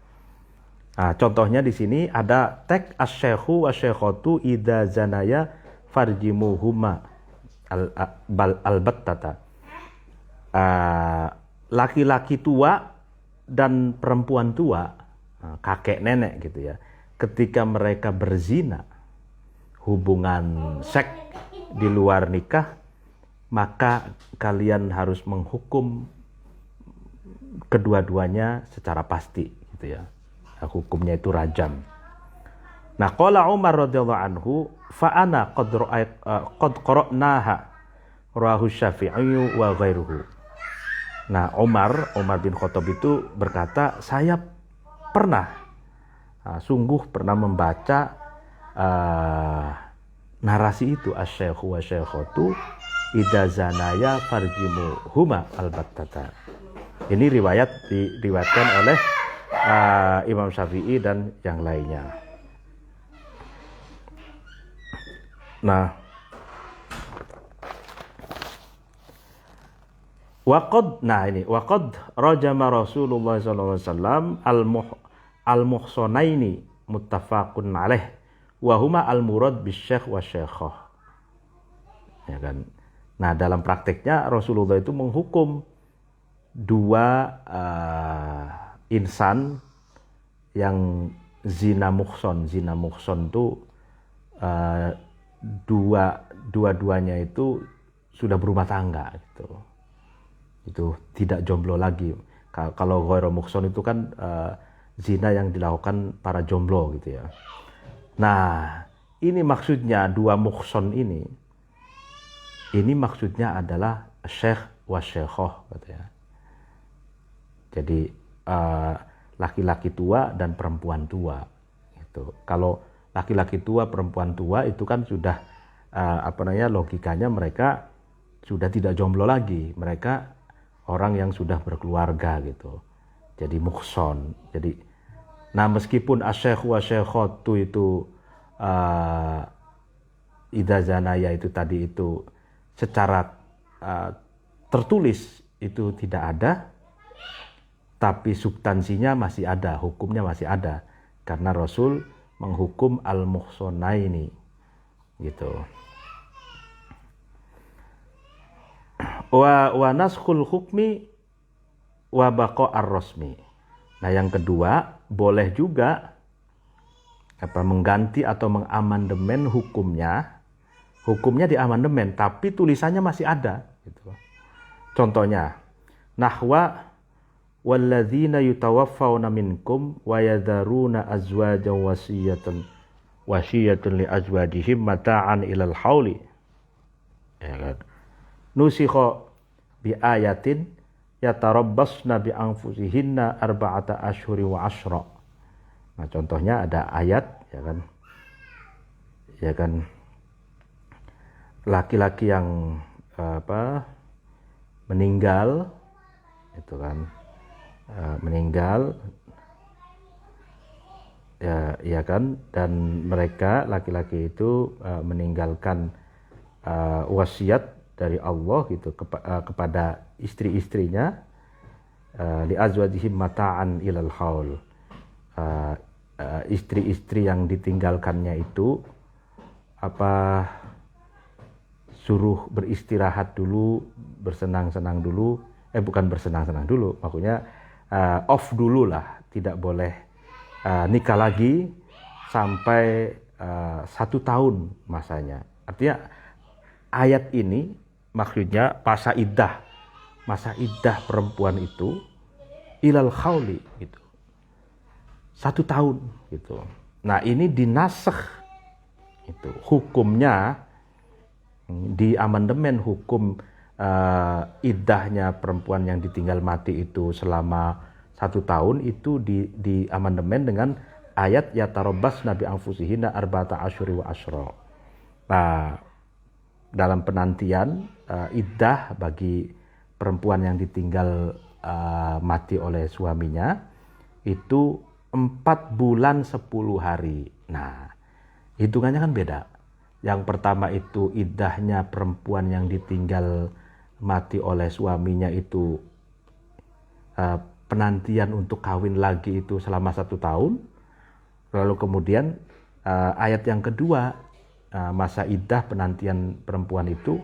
Nah, contohnya di sini ada teks asy-syaikhu wasy-syaikhatu idza zanaya farjimuhuma al-battata. Laki-laki tua dan perempuan tua, kakek nenek gitu ya, ketika mereka berzina, hubungan seks di luar nikah, maka kalian harus menghukum kedua-duanya secara pasti gitu ya. Hukumnya itu rajam. Nah, qala Umar radhiyallahu anhu fa ana qad qara'naha rawahu Syafi'i wa ghairuhu. Nah, Umar bin Khattab itu berkata, saya sungguh pernah membaca narasi itu, asy-syaikhu wa syaikhatu idza zanaya farjimuhuma al-battata. Ini diriwayatkan oleh Imam Syafi'i dan yang lainnya. Nah, waqad rajama Rasulullah sallallahu alaihi wasallam al-muhsanaini muttafaqun alaih wa huma al-murad bisyekh wa syekhah. Ya kan? Nah, dalam prakteknya Rasulullah itu menghukum dua insan yang zina muhson. Zina muhson itu dua-duanya itu sudah berumah tangga gitu. Itu tidak jomblo lagi. Kalau ghairu muhson itu kan zina yang dilakukan para jomblo gitu ya. Nah, ini maksudnya dua muhson ini maksudnya adalah syekh wa syekhah katanya. Jadi laki-laki tua dan perempuan tua gitu. Kalau laki-laki tua perempuan tua itu kan sudah logikanya mereka sudah tidak jomblo lagi. Mereka orang yang sudah berkeluarga gitu. Jadi muhson. Jadi meskipun asy-syaikhu wa syaikhatu itu idza zanaya itu tadi itu secara tertulis itu tidak ada, tapi substansinya masih ada, hukumnya masih ada, karena Rasul menghukum al-muhsanaini gitu. Wa naskhul hukmi wa baqa ar-rasmi. Nah, yang kedua, boleh juga mengganti atau mengamandemen hukumnya. Hukumnya diamandemen, tapi tulisannya masih ada gitu. Contohnya, nahwa walladzina yutawaffawna minkum wa yadharuna azwajan wasiyatan li azwajihim mata'an ilal hauli. Ya kan? Nusikha bi ayatin yatarabbasna bi anfusihinna arba'ata ashhuri wa ashra. Nah, contohnya ada ayat ya kan laki-laki yang meninggal itu kan meninggal ya kan, dan mereka laki-laki itu meninggalkan wasiat dari Allah gitu kepada istri-istrinya, li azwajihim mata'an ilal haul. Istri-istri yang ditinggalkannya itu suruh beristirahat dulu, bersenang-senang dulu, bukan bersenang-senang dulu, maksudnya off dulu lah, tidak boleh nikah lagi sampai 1 tahun masanya. Artinya ayat ini maksudnya masa iddah perempuan itu ilal hauli gitu, 1 tahun gitu. Nah ini dinasakh, itu hukumnya di amandemen hukum iddahnya perempuan yang ditinggal mati itu selama 1 tahun itu di amandemen dengan ayat yatarobas nabi anfusihinna arba'ata asyuri wa asyra. Nah, dalam penantian iddah bagi perempuan yang ditinggal mati oleh suaminya itu 4 bulan 10 hari. Nah, hitungannya kan beda. Yang pertama itu iddahnya perempuan yang ditinggal mati oleh suaminya itu penantian untuk kawin lagi itu selama 1 tahun. Lalu kemudian ayat yang kedua, masa iddah penantian perempuan itu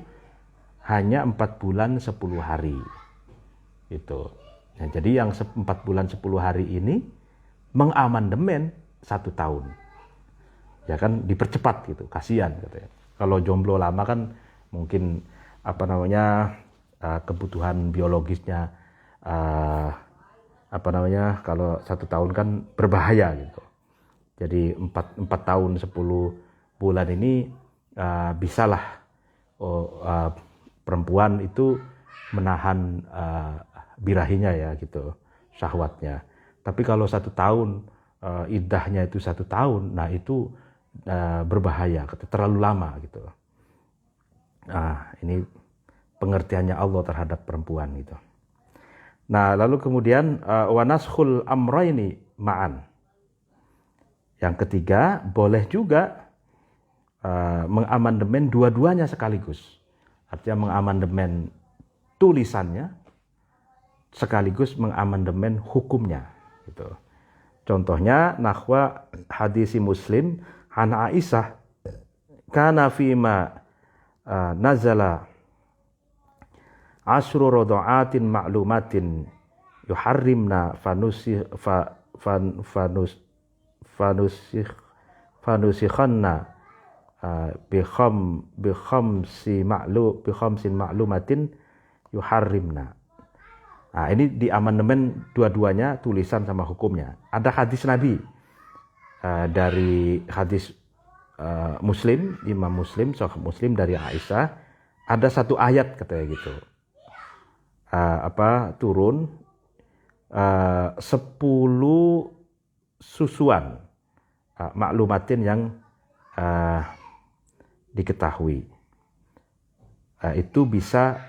hanya 4 bulan 10 hari. Gitu. Nah, jadi yang 4 bulan 10 hari ini mengamandemen 1 tahun. Ya kan dipercepat gitu, kasihan katanya. Kalau jomblo lama kan mungkin kebutuhan biologisnya kalau 1 tahun kan berbahaya gitu. Jadi 4 tahun 10 bulan ini bisalah perempuan itu menahan birahinya ya gitu, syahwatnya. Tapi kalau 1 tahun iddahnya itu 1 tahun, nah itu berbahaya, terlalu lama gitu. Ini pengertiannya Allah terhadap perempuan gitu. Nah, lalu kemudian wanaskhul amrayni ma'an. Yang ketiga, boleh juga mengamandemen dua-duanya sekaligus. Artinya mengamandemen tulisannya sekaligus mengamandemen hukumnya gitu. Contohnya nahwa hadisi Muslim an Aisyah kana fima nazala asyru radha'atin ma'lumatin yuharrimna fanusikhanna bikhamsin ma'lumatin yuharrimna. Nah, ini di amandemen dua-duanya tulisan sama hukumnya. Ada hadis Nabi dari hadis Muslim, Imam Muslim, Sahih Muslim dari Aisyah, ada 1 ayat katanya gitu. Turun 10 susuan maklumatin yang diketahui. Itu bisa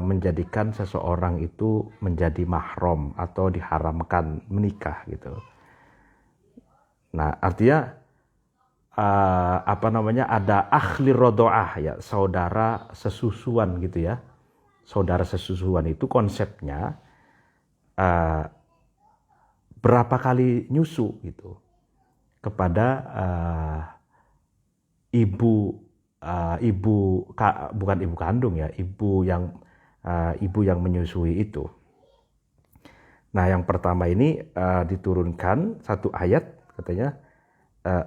menjadikan seseorang itu menjadi mahram atau diharamkan menikah gitu. Nah, artinya ada akhli rodoah ya, saudara sesusuan gitu ya. Saudara sesusuan itu konsepnya berapa kali nyusu gitu kepada bukan ibu kandung ya, ibu yang menyusui itu. Nah, yang pertama ini diturunkan 1 ayat katanya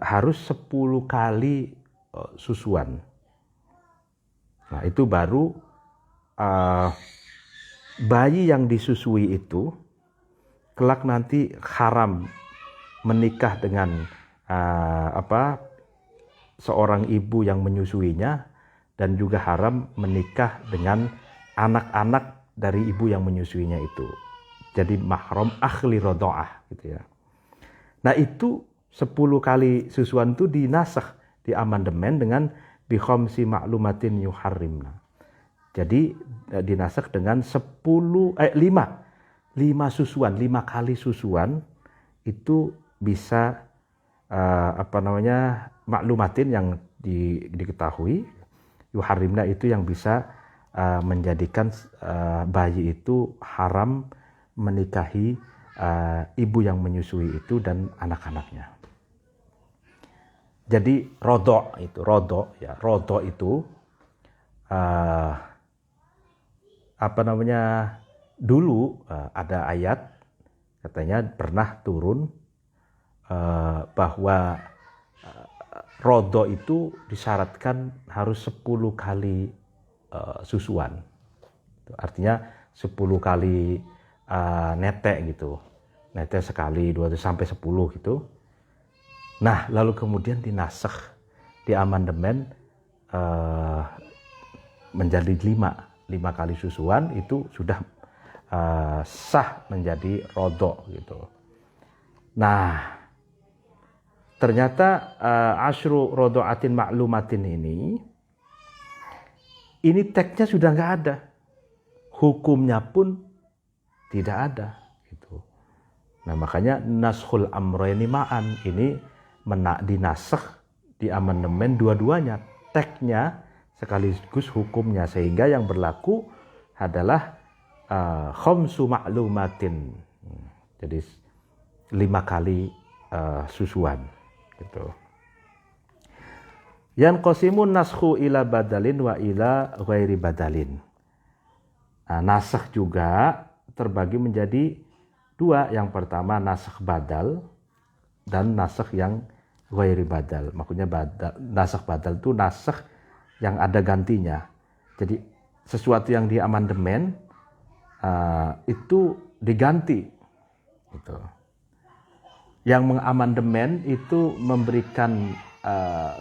harus 10 kali susuan. Nah, itu baru bayi yang disusui itu kelak nanti haram menikah dengan seorang ibu yang menyusuinya, dan juga haram menikah dengan anak-anak dari ibu yang menyusuinya itu. Jadi mahram akhli rodoah gitu ya. Nah, itu 10 kali susuan itu dinasakh, di amandemen dengan bikhamsi ma'lumatin yuharrimna. Jadi dinasakh dengan 5 susuan, 5 kali susuan itu bisa maklumatin yang diketahui, yuharrimna itu yang bisa menjadikan bayi itu haram menikahi ibu yang menyusui itu dan anak-anaknya. Jadi rodo itu dulu ada ayat katanya pernah turun bahwa rodo itu disyaratkan harus 10 kali susuan. Artinya 10 kali netek gitu. Netek sekali 2 sampai 10 gitu. Nah, lalu kemudian dinasakh, diamandemen menjadi 5 kali susuan, itu sudah sah menjadi rodok gitu. Nah, ternyata asyru rodoatin maklumatin ini teksnya sudah nggak ada, hukumnya pun tidak ada gitu. Nah, makanya naskhul amrayni ma'an, ini dinasakh, diamandemen dua-duanya, teksnya sekaligus hukumnya, sehingga yang berlaku adalah khamsu maklumatin, jadi 5 kali susuan gitu. Yang qasimun naskhu ila badalin wa ila ghairi badalin. Nah, nasakh juga terbagi menjadi 2. Yang pertama nasakh badal dan nasakh yang ghairi badal. Maksudnya nasakh badal itu nasakh yang ada gantinya. Jadi sesuatu yang diamandemen itu diganti gitu. Yang mengamandemen itu memberikan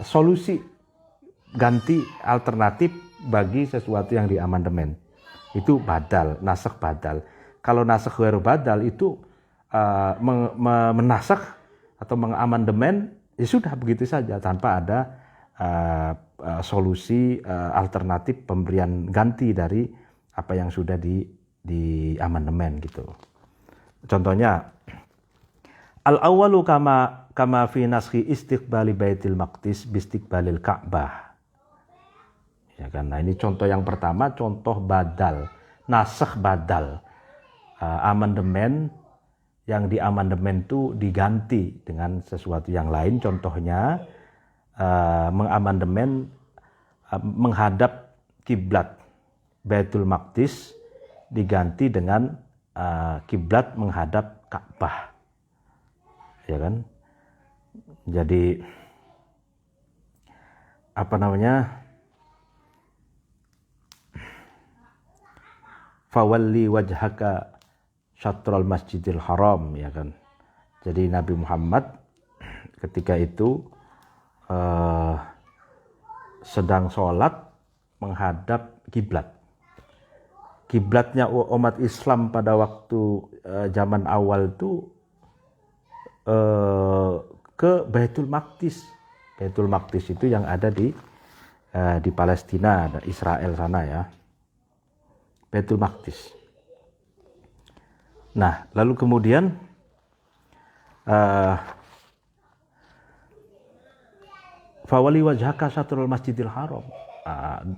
solusi ganti alternatif bagi sesuatu yang diamandemen. Itu badal, nasakh badal. Kalau nasakh ghairu badal itu menasakh atau mengamandemen, ya sudah begitu saja tanpa ada solusi alternatif pemberian ganti dari apa yang sudah di amandemen gitu. Contohnya al-awwalu kama fi naskhi istiqbali Baitul Maqdis bistiqbalil Ka'bah. Ya kan? Nah, ini contoh yang pertama, contoh badal, nasakh badal. Amandemen, yang diamandemen itu diganti dengan sesuatu yang lain. Contohnya mengamandemen menghadap kiblat Baitul Maqdis diganti dengan kiblat menghadap Ka'bah. Ya kan? Jadi apa namanya? Fawalli wajhaka syatrul masjidil haram, ya kan. Jadi Nabi Muhammad ketika itu sedang sholat menghadap kiblat. Kiblatnya umat Islam pada waktu zaman awal itu ke Baitul Maqdis. Baitul Maqdis itu yang ada di Palestina, Israel sana ya. Baitul Maqdis. Nah, lalu kemudian fawali wajhaka syatrul masjidil haram.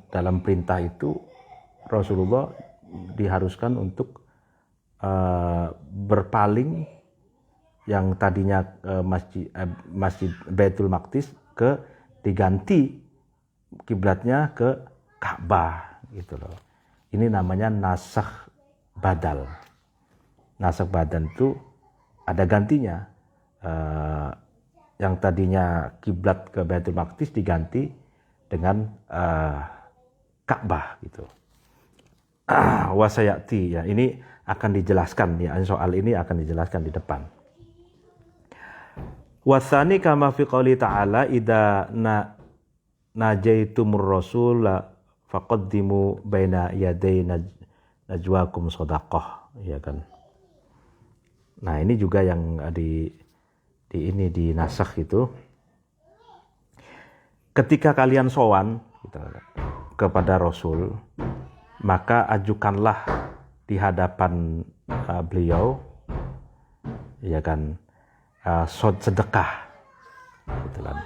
Dalam perintah itu Rasulullah diharuskan untuk berpaling yang tadinya masjid Baitul Maqdis diganti kiblatnya ke Ka'bah gitu loh. Ini namanya nasakh badal. Nasakh badal itu ada gantinya. Yang tadinya kiblat ke Baitul Maqdis diganti dengan Ka'bah gitu. Wasayati, ya, ini akan dijelaskan ya, soal ini akan dijelaskan di depan. Wasani kama fi qouli ta'ala idza najaitumur rasul faqaddimu baina yaday najwakum shadaqah, ya kan. Nah, ini juga yang di nasakh itu. Ketika kalian sowan gitu, kepada Rasul, maka ajukanlah di hadapan beliau, ya kan, sedekah gitu kan.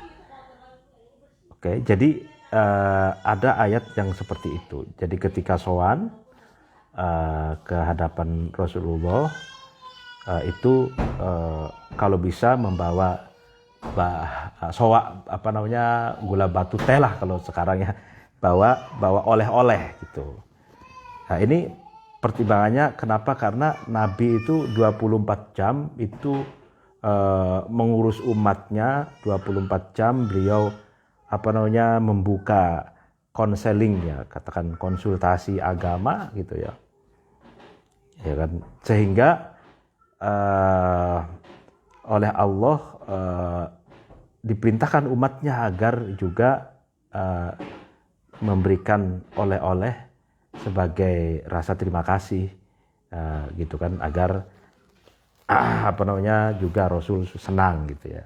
Oke, jadi ada ayat yang seperti itu. Jadi ketika sowan ke hadapan Rasulullah, itu kalau bisa membawa gula batu teh lah kalau sekarang ya, bawa oleh-oleh gitu. Nah, ini pertimbangannya kenapa? Karena Nabi itu 24 jam itu mengurus umatnya, 24 jam beliau membuka konseling, ya, katakan konsultasi agama gitu ya. Ya kan, sehingga oleh Allah diperintahkan umatnya agar juga memberikan oleh-oleh sebagai rasa terima kasih, gitu kan, agar juga Rasul senang gitu ya.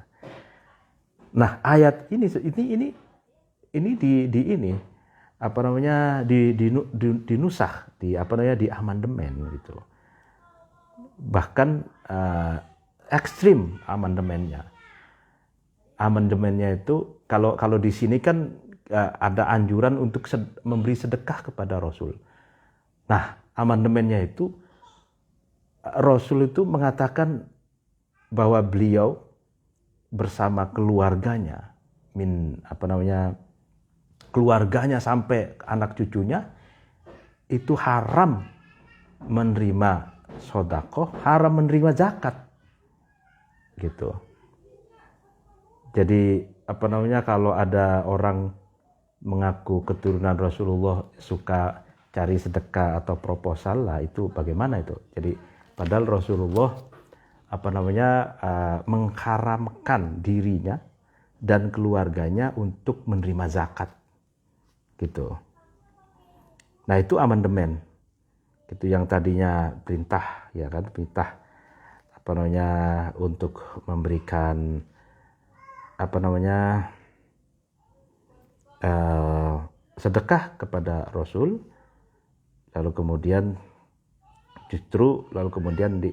Nah, ayat ini dinusah, di amandemen gitu. Bahkan ekstrim amandemennya. Amandemennya itu kalau di sini kan ada anjuran untuk memberi sedekah kepada Rasul. Nah, amandemennya itu Rasul itu mengatakan bahwa beliau bersama keluarganya, keluarganya sampai anak cucunya itu haram menerima sedekah, haram menerima zakat, gitu. Jadi kalau ada orang mengaku keturunan Rasulullah suka cari sedekah atau proposal lah, itu bagaimana itu? Jadi padahal Rasulullah mengharamkan dirinya dan keluarganya untuk menerima zakat, gitu. Nah, itu amandemen. Itu yang tadinya perintah, ya kan, perintah untuk memberikan sedekah kepada Rasul, lalu kemudian di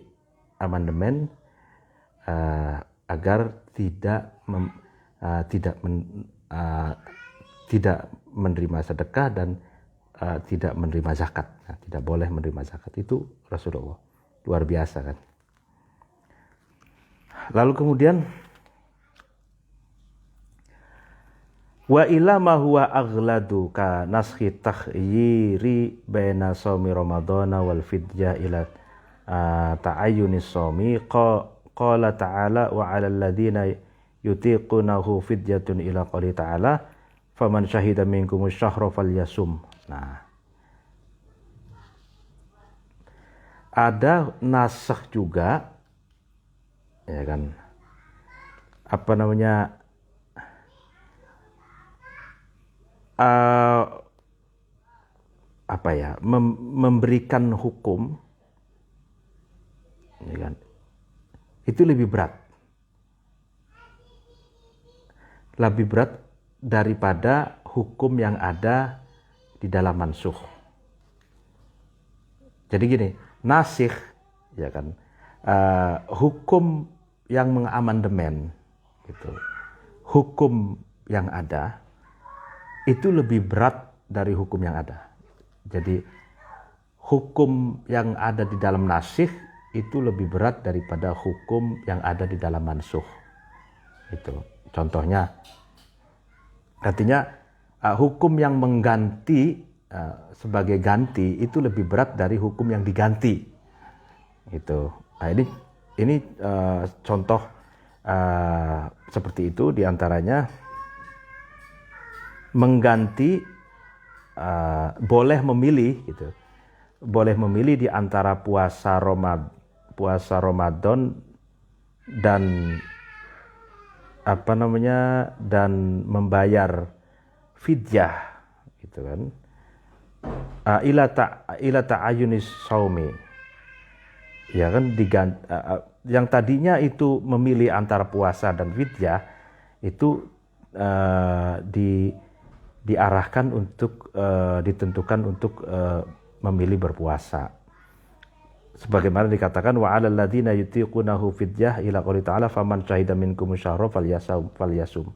amandemen agar tidak menerima sedekah dan tidak menerima zakat. Nah, tidak boleh menerima zakat, itu Rasulullah. Luar biasa kan. Lalu kemudian wa ila ma huwa aghladu ka naskhi takhyiri baina shaumi ramadhana wal fidyah ila ta'ayyunis shaumi qala ta'ala wa 'alal ladzina yutiqunahu fidyatun ila qouli ta'ala faman syahida minkumus syahra falyasum. Nah, ada nasakh juga, ya kan, memberikan hukum, ya kan, itu lebih berat daripada hukum yang ada di dalam mansukh. Jadi gini, nasikh, ya kan, hukum yang mengamandemen, gitu, hukum yang ada itu lebih berat dari hukum yang ada. Jadi hukum yang ada di dalam nasikh itu lebih berat daripada hukum yang ada di dalam mansukh. Itu contohnya, artinya hukum yang mengganti sebagai ganti itu lebih berat dari hukum yang diganti. Itu. Nah, ini contoh seperti itu, diantaranya mengganti, boleh memilih, gitu, boleh memilih di antara puasa Ramadan dan dan membayar fidyah, gitu kan, ila ta'ayyunis shaumi, ya kan, yang tadinya itu memilih antara puasa dan fidyah itu diarahkan untuk ditentukan untuk memilih berpuasa. Sebagaimana dikatakan wa 'alal ladzina yutiqunahu fidyah ila qouli ta'ala faman syahida minkum syahra falyasum.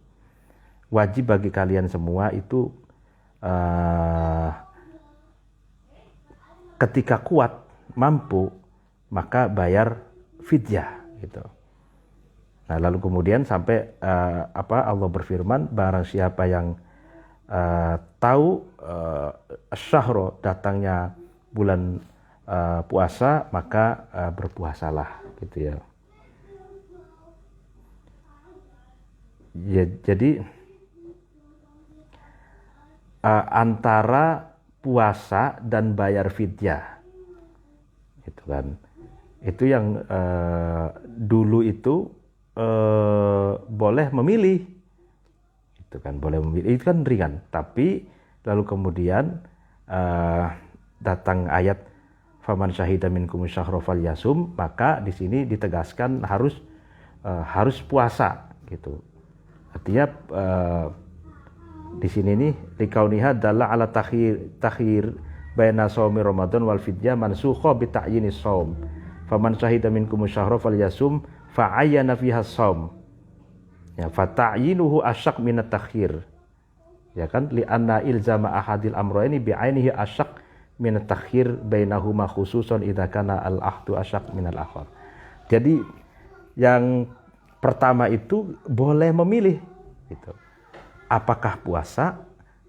Wajib bagi kalian semua itu ketika kuat, mampu, maka bayar fidyah, gitu. Nah, lalu kemudian sampai Allah berfirman, barang siapa yang tahu syahro, datangnya bulan puasa, maka berpuasalah, gitu ya. Jadi antara puasa dan bayar fidyah, gitu kan, itu yang dulu itu boleh memilih, Itu kan boleh memilih, itu kan ringan. Tapi lalu kemudian datang ayat faman syahida minkum syahra falyasum, maka di sini ditegaskan harus puasa gitu. Artinya di sini nih likauniha dalla ala takhir baina shaumi ramadan wal fidyah mansukha bi ta'yinis shaum. Faman syahida minkum syahra falyasum fa'ayyana fiha shaum. Ya, fa ta'yinuhu asyaq min at-takhir. Ya kan, li anna ilzama ahadil amrayni bi ainihi asyaq min at-takhir bainahuma khususan idza kana al-ahdu asyaq min al-akhar. Jadi yang pertama itu boleh memilih gitu. Apakah puasa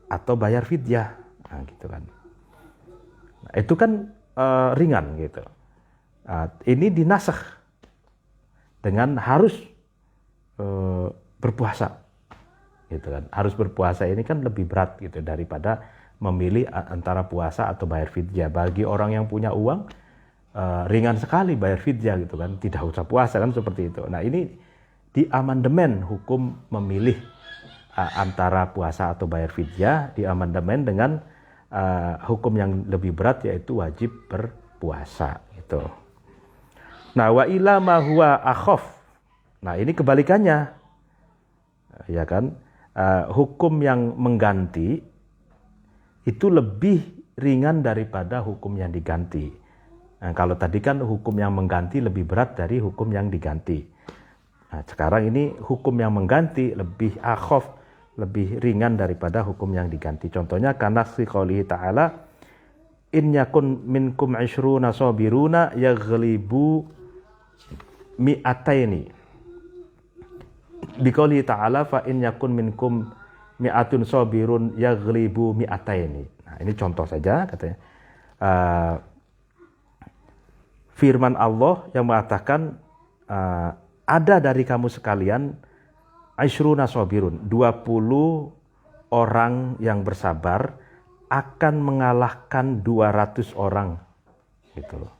atau bayar fidyah. Nah, gitu kan. Nah, itu kan ringan gitu. Nah, ini dinasakh dengan harus berpuasa gitu kan. Harus berpuasa ini kan lebih berat gitu daripada memilih antara puasa atau bayar fidyah. Bagi orang yang punya uang ringan sekali bayar fidyah gitu kan, tidak usah puasa kan, seperti itu. Nah, ini di amandemen hukum memilih antara puasa atau bayar fidyah, di amandemen dengan hukum yang lebih berat, yaitu wajib berpuasa gitu. Nah, wa ila ma huwa akhaf. Nah, ini kebalikannya. Ya kan? Hukum yang mengganti itu lebih ringan daripada hukum yang diganti. Nah, kalau tadi kan hukum yang mengganti lebih berat dari hukum yang diganti. Nah, sekarang ini hukum yang mengganti lebih akhaf, lebih ringan daripada hukum yang diganti. Contohnya karena qoulihi ta'ala in yakun minkum 'ishruna sabiruna yaghlibu mi'ataini. Biqoulihi ta'ala fa in yakun minkum mi'atun sabirun yaghlibu mi'ataini. Nah, ini contoh saja katanya. Firman Allah yang mengatakan ada dari kamu sekalian Aishruna sabirun, 20 orang yang bersabar akan mengalahkan 200 orang. Gitu loh.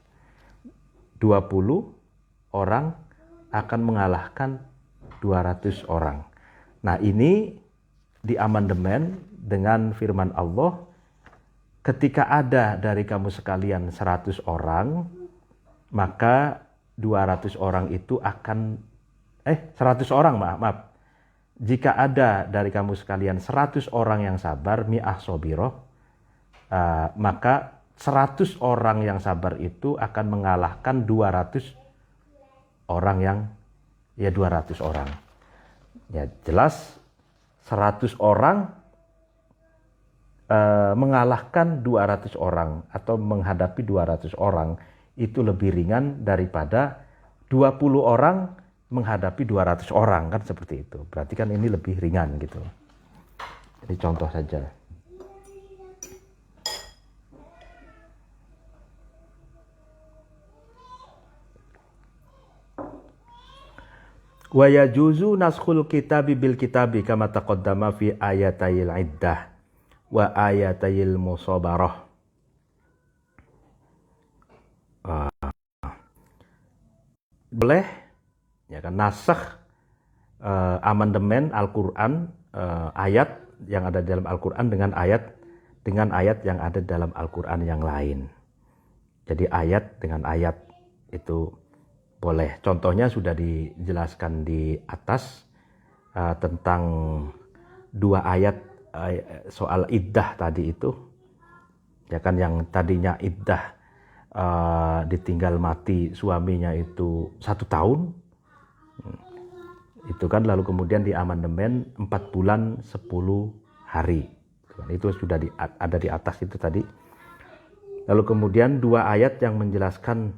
20 orang akan mengalahkan 200 orang. Nah, ini di amandemen dengan firman Allah, ketika ada dari kamu sekalian 100 orang, maka 200 orang itu akan 100 orang, maaf. Jika ada dari kamu sekalian 100 orang yang sabar, mi'ah sobiroh, maka 100 orang yang sabar itu akan mengalahkan 200 orang yang, 200 orang. Ya jelas 100 orang mengalahkan 200 orang atau menghadapi 200 orang itu lebih ringan daripada 20 orang menghadapi 200 orang, kan seperti itu. Berarti kan ini lebih ringan gitu. Ini contoh saja. Wa yajuzu naskhul kitabi bil kitabi kama taqaddama fi ayatayil iddah wa ayatayil musabarah. Boleh ya kan nasakh amandemen Al-Qur'an, ayat yang ada dalam Al-Qur'an dengan ayat yang ada dalam Al-Qur'an yang lain. Jadi ayat dengan ayat itu boleh. Contohnya sudah dijelaskan di atas tentang 2 ayat soal iddah tadi itu. Ya kan, yang tadinya iddah ditinggal mati suaminya itu 1 tahun. Itu kan lalu kemudian di amandemen 4 bulan 10 hari. Itu sudah ada di atas itu tadi. Lalu kemudian 2 ayat yang menjelaskan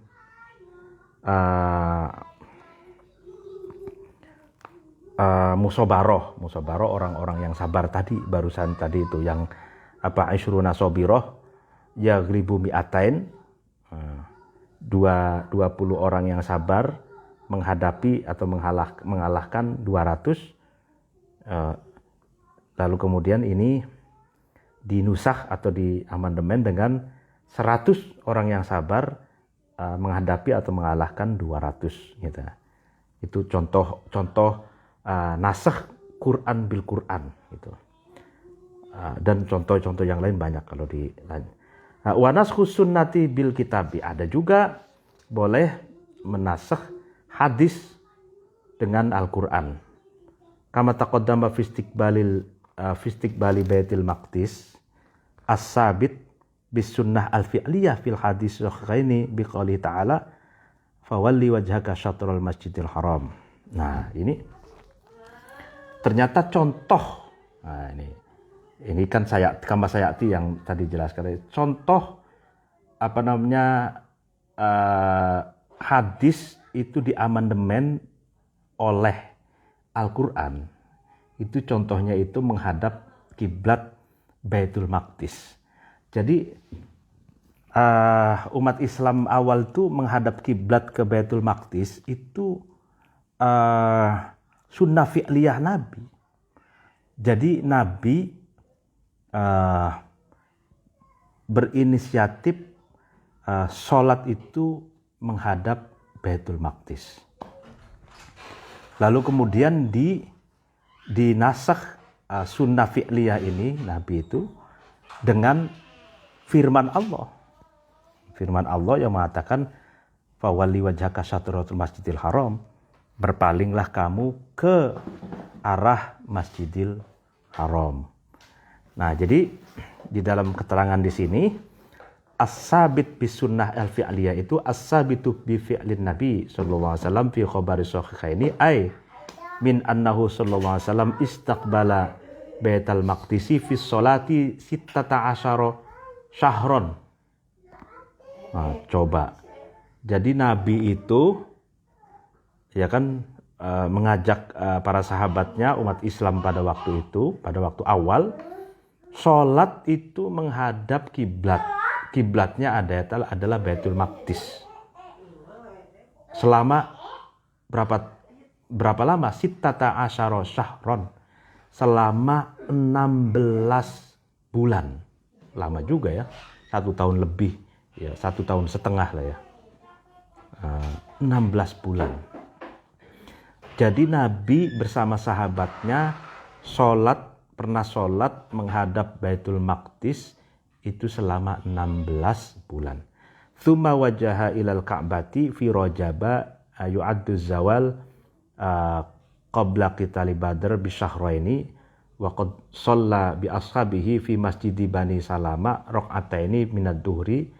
musabaroh orang-orang yang sabar tadi, barusan tadi itu yang Aishruna sabiroh yaghlibu mi'atain, 20 orang yang sabar menghadapi atau mengalahkan 200. Lalu kemudian ini dinusakh atau di amandemen dengan 100 orang yang sabar menghadapi atau mengalahkan 200 gitu. Itu contoh nasakh Quran bil Quran. gitu. Dan contoh-contoh yang lain banyak kalau di lain. Wa naskhu sunnati bil kitabi, ada juga boleh menasakh hadis dengan Al-Qur'an. Kama taqaddama fi istiqbali Baitul Maqdis as-sabit bis sunnah al-fi'liyah fil hadis sahihaini bi qouli ta'ala fawalli wajhaka syatrul masjidil haram. Nah, ini ternyata contoh. Nah, ini kan kama sayati yang tadi jelaskan. Contoh hadis itu diamandemen oleh Al-Quran. Itu contohnya itu menghadap kiblat Baitul Maqdis. Jadi umat Islam awal tuh menghadap kiblat ke Baitul Maqdis itu sunnah fi'liyah Nabi. Jadi Nabi berinisiatif sholat itu menghadap Baitul Maqdis. Lalu kemudian dinasakh sunnah fi'liyah ini Nabi itu dengan firman Allah. Firman Allah yang mengatakan fawalli wajhaka syatratul masjidil haram, berpalinglah kamu ke arah Masjidil Haram. Nah, jadi di dalam keterangan di sini as-sabit bis sunnah al-fi'liyah itu as-sabitu bi fi'lin Nabi sallallahu alaihi wasallam fi khabari sahihaini ay min annahu sallallahu alaihi wasallam istaqbala Baitul Maqdisi fi sholati 16 syahron. Nah, coba. Jadi Nabi itu ya kan mengajak para sahabatnya umat Islam pada waktu itu, pada waktu awal sholat itu menghadap kiblat. Kiblatnya adalah Baitul Maqdis. Selama berapa lama? Sittata asyara syahron. Selama 16 bulan. Lama juga ya. 1 tahun lebih. Ya, 1 tahun setengah lah ya. 16 bulan. Jadi Nabi bersama sahabatnya pernah sholat menghadap Baitul Maqdis itu selama 16 bulan. Tsumma wajaha ilal Ka'bati fi Rajaba yu'addu zawal qabla qitali Badr bi syahraini wa qad shalla bi ashabihi fi masjidi Bani Salama raq'ataini minad duhri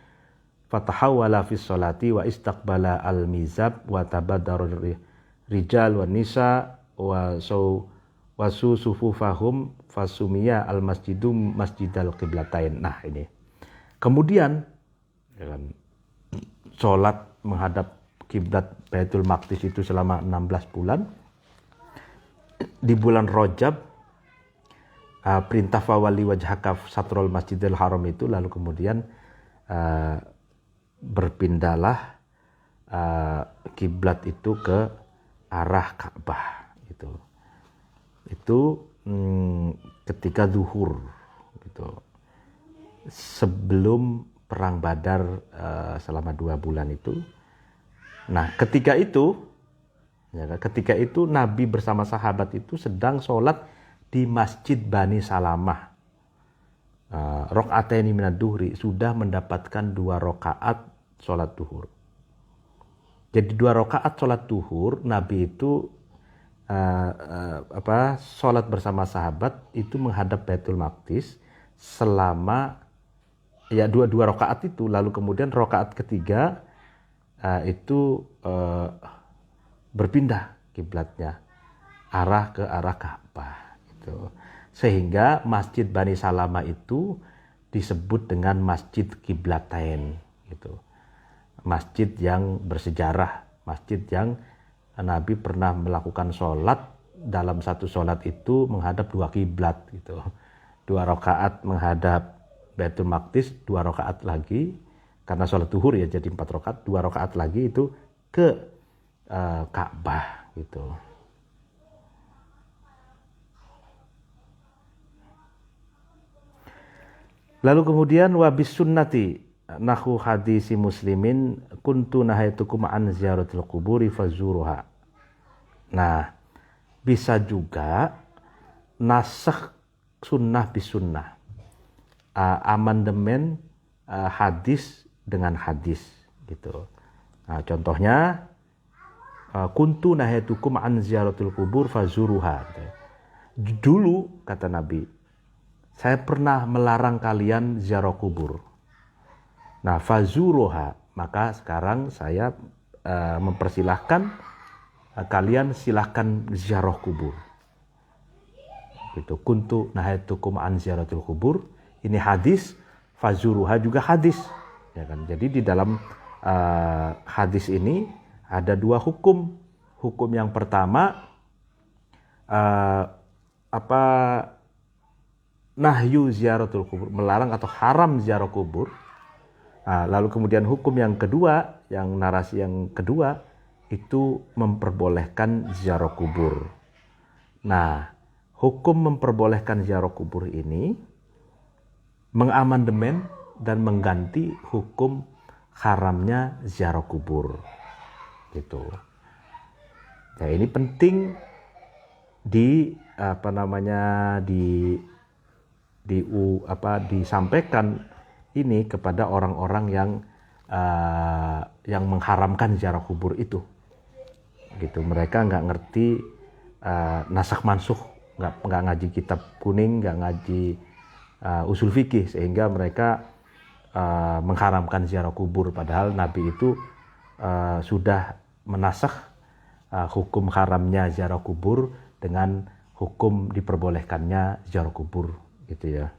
fatahawala fi sholati wa istaqbala al-mizab wa tabaddaru rijal wa nisa wa sufufahum fasumiya al-masjidum masjidal qiblatain. Nah, ini. Kemudian ya kan, sholat menghadap kiblat Baitul Maqdis itu selama 16 bulan. Di bulan Rajab perintah fawali wajhaka satrul masjidil haram itu, lalu kemudian berpindahlah kiblat itu ke arah Ka'bah gitu. Itu ketika zuhur gitu. Sebelum perang Badar selama 2 bulan itu. Nah, ketika itu Nabi bersama sahabat itu sedang sholat di Masjid Bani Salamah. Raq'ataini minad duhri, sudah mendapatkan 2 rakaat sholat duhur. Jadi 2 rakaat sholat duhur, Nabi itu sholat bersama sahabat itu menghadap Baitul Maqdis selama ya 2 rakaat itu. Lalu kemudian rakaat ketiga itu berpindah kiblatnya ke arah Ka'bah gitu. Sehingga Masjid Bani Salama itu disebut dengan Masjid Qiblatain gitu. Masjid yang bersejarah, masjid yang Nabi pernah melakukan sholat, dalam satu sholat itu menghadap 2 kiblat gitu. 2 rakaat menghadap Baitul Maqdis, 2 rakaat lagi karena sholat duhur ya jadi 4 rakaat, 2 rakaat lagi itu ke Ka'bah gitu. Lalu kemudian wabis sunnati nahu hadisi muslimin kuntu nahaitukum an ziyaratil quburi fazuruha. Nah, bisa juga nasakh sunnah bis sunnah. Amandemen hadis dengan hadis gitu. Nah, contohnya kuntu nahaitukum an ziyaratul kubur fazuruha. Gitu. Dulu kata Nabi, saya pernah melarang kalian ziarah kubur. Nah, fazuruha, maka sekarang saya mempersilahkan kalian silahkan ziarah kubur. Gitu. Kuntu nahaitukum an ziyaratul kubur. Ini hadis, fazuruha juga hadis. Ya kan? Jadi di dalam hadis ini ada dua hukum. Hukum yang pertama nahyu ziyaratul kubur, melarang atau haram ziarah kubur. Lalu kemudian hukum yang kedua, yang narasi yang kedua itu memperbolehkan ziarah kubur. Nah, hukum memperbolehkan ziarah kubur ini mengamandemen dan mengganti hukum haramnya ziarah kubur. Gitu. Nah, ini penting disampaikan ini kepada orang-orang yang mengharamkan ziarah kubur itu. Gitu. Mereka nggak ngerti nasakh mansukh, nggak ngaji kitab kuning, nggak ngaji usul fikih, sehingga mereka mengharamkan ziarah kubur, padahal Nabi itu sudah menasakh hukum haramnya ziarah kubur dengan hukum diperbolehkannya ziarah kubur, gitu ya.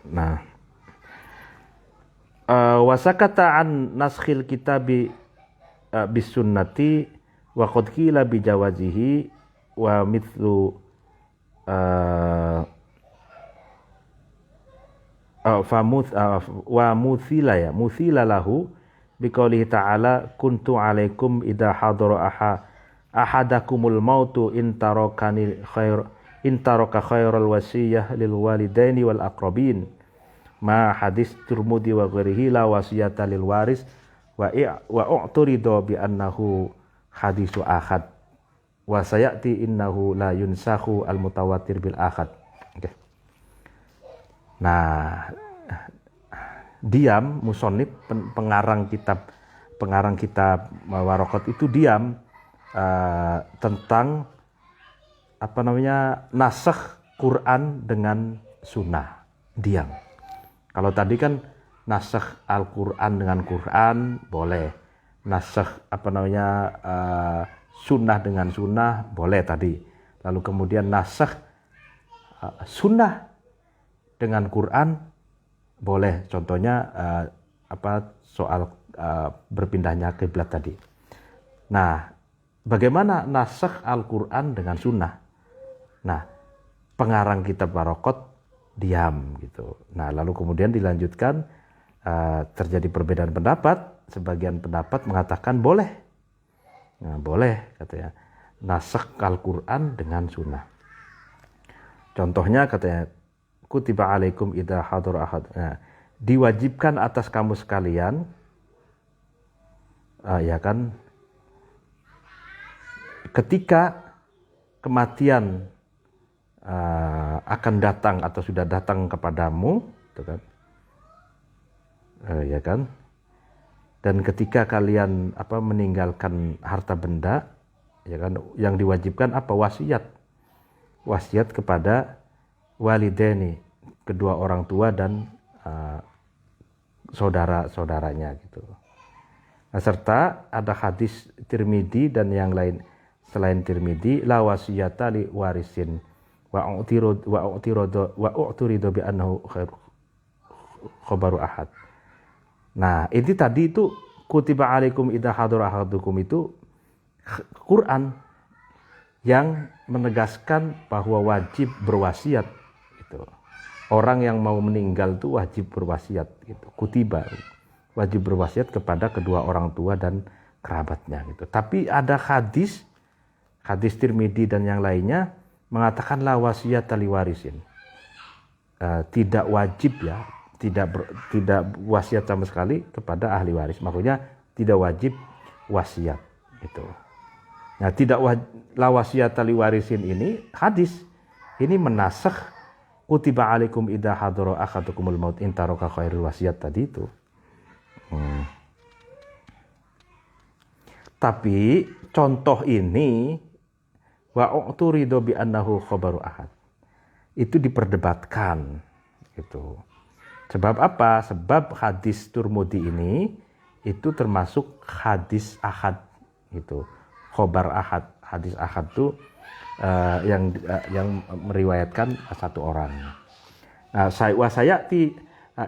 Nah, wasakata an naskhil kitabi bis sunnati wa qad qila bi jawazihi wa mithlu wa muthila lahu biqaulihi ta'ala kuntu alaikum idza hadara ahadakumul mautu in taraka khairal wasiyah lil walidaini wal aqrabin ma hadis Tirmidzi wa ghairihi la wasiyata lil waris wa u'turidu bi annahu hadisu ahad wa sayati innahu la yunsakhu al mutawatir bil ahad. Okay. Nah, diam musonib pengarang kitab Waraqat itu diam tentang nasakh Quran dengan sunnah, diam. Kalau tadi kan nasakh Al-Quran dengan Quran boleh, nasakh sunnah dengan sunnah boleh tadi. Lalu kemudian nasakh sunnah dengan Quran boleh. Contohnya soal berpindahnya kiblat tadi. Nah, bagaimana nasakh Al-Quran dengan sunnah? Nah, pengarang kitab Waraqat diam gitu. Nah, lalu kemudian dilanjutkan terjadi perbedaan pendapat. Sebagian pendapat mengatakan boleh. Nah, boleh katanya nasakh Al-Quran dengan sunnah. Contohnya katanya kutiba alaikum idza hadara ahad. Nah, diwajibkan atas kamu sekalian ya kan, ketika kematian akan datang atau sudah datang kepadamu, gitu kan, ya kan, dan ketika kalian meninggalkan harta benda, ya kan, yang diwajibkan wasiat kepada walidaini, kedua orang tua dan saudara-saudaranya gitu. Nah, serta ada hadis Tirmidzi dan yang lain selain Tirmidzi, la wasiyata li warisin wa u'tiridu bi annahu khabaru ahad. Nah, ini tadi itu kutiba alaikum idza hadara ahadukum itu Quran yang menegaskan bahwa wajib berwasiat gitu. Orang yang mau meninggal itu wajib berwasiat gitu. Kutiba wajib berwasiat kepada kedua orang tua dan kerabatnya gitu. Tapi ada hadis Tirmidzi dan yang lainnya mengatakan la wasiyata li warisin. Tidak wajib ya, tidak wasiat sama sekali kepada ahli waris. Maksudnya tidak wajib wasiat gitu. Nah, la wasiyata li warisin ini hadis. Ini menasakh kutiba alaikum idza hadara ahadukumul maut in taraka khairul wasiat tadi itu. Tapi contoh ini wa u'turidu bi annahu khabaru ahad. Itu diperdebatkan gitu. Sebab apa? Sebab hadis Turmudi ini itu termasuk hadis ahad gitu. Khabar ahad. Hadis ahad itu yang meriwayatkan satu orang. Nah, sayati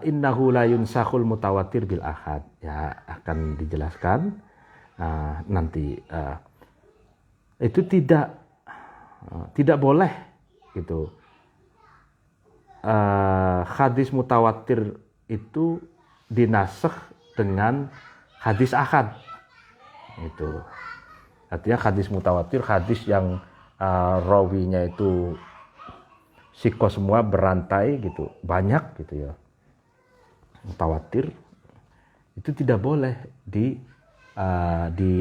innahu la yunsakhul mutawatir bil ahad. Ya, akan dijelaskan nanti. Itu tidak boleh gitu. Hadis mutawatir itu dinasakh dengan hadis ahad. Itu. Artinya hadis mutawatir, hadis yang rawinya itu siko semua berantai gitu, banyak gitu ya. Mutawatir itu tidak boleh di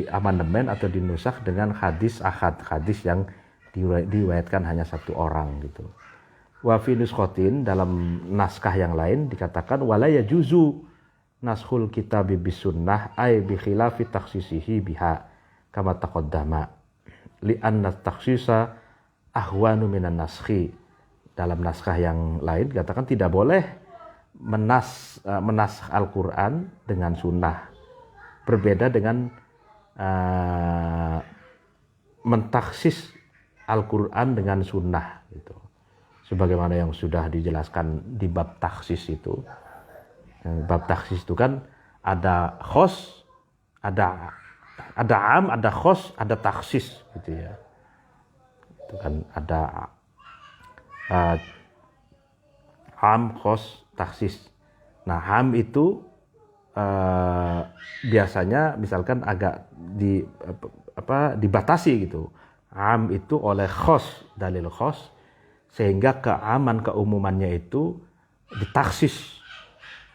amandemen atau dinusakh dengan hadis ahad, hadis yang diriwayatkan hanya satu orang gitu. Wa fi nuskhatin, dalam naskah yang lain dikatakan wala yajuzu naskhul kitabi bisunnah ay bi khilafi takhsisihi biha kama taqaddama li anna takhsisa ahwanu minan naskhi. Dalam naskah yang lain dikatakan tidak boleh menaskh Al-Qur'an dengan sunnah. Berbeda dengan mentaksis Al-Qur'an dengan sunnah gitu. Sebagaimana yang sudah dijelaskan di bab taksis itu. Bab taksis itu kan ada khos, ada am, ada khos, ada taksis gitu ya. Itu kan ada am, khos, taksis. Nah, am itu biasanya misalkan agak dibatasi gitu. Am itu oleh khos, dalil khos, sehingga keumumannya itu ditaksis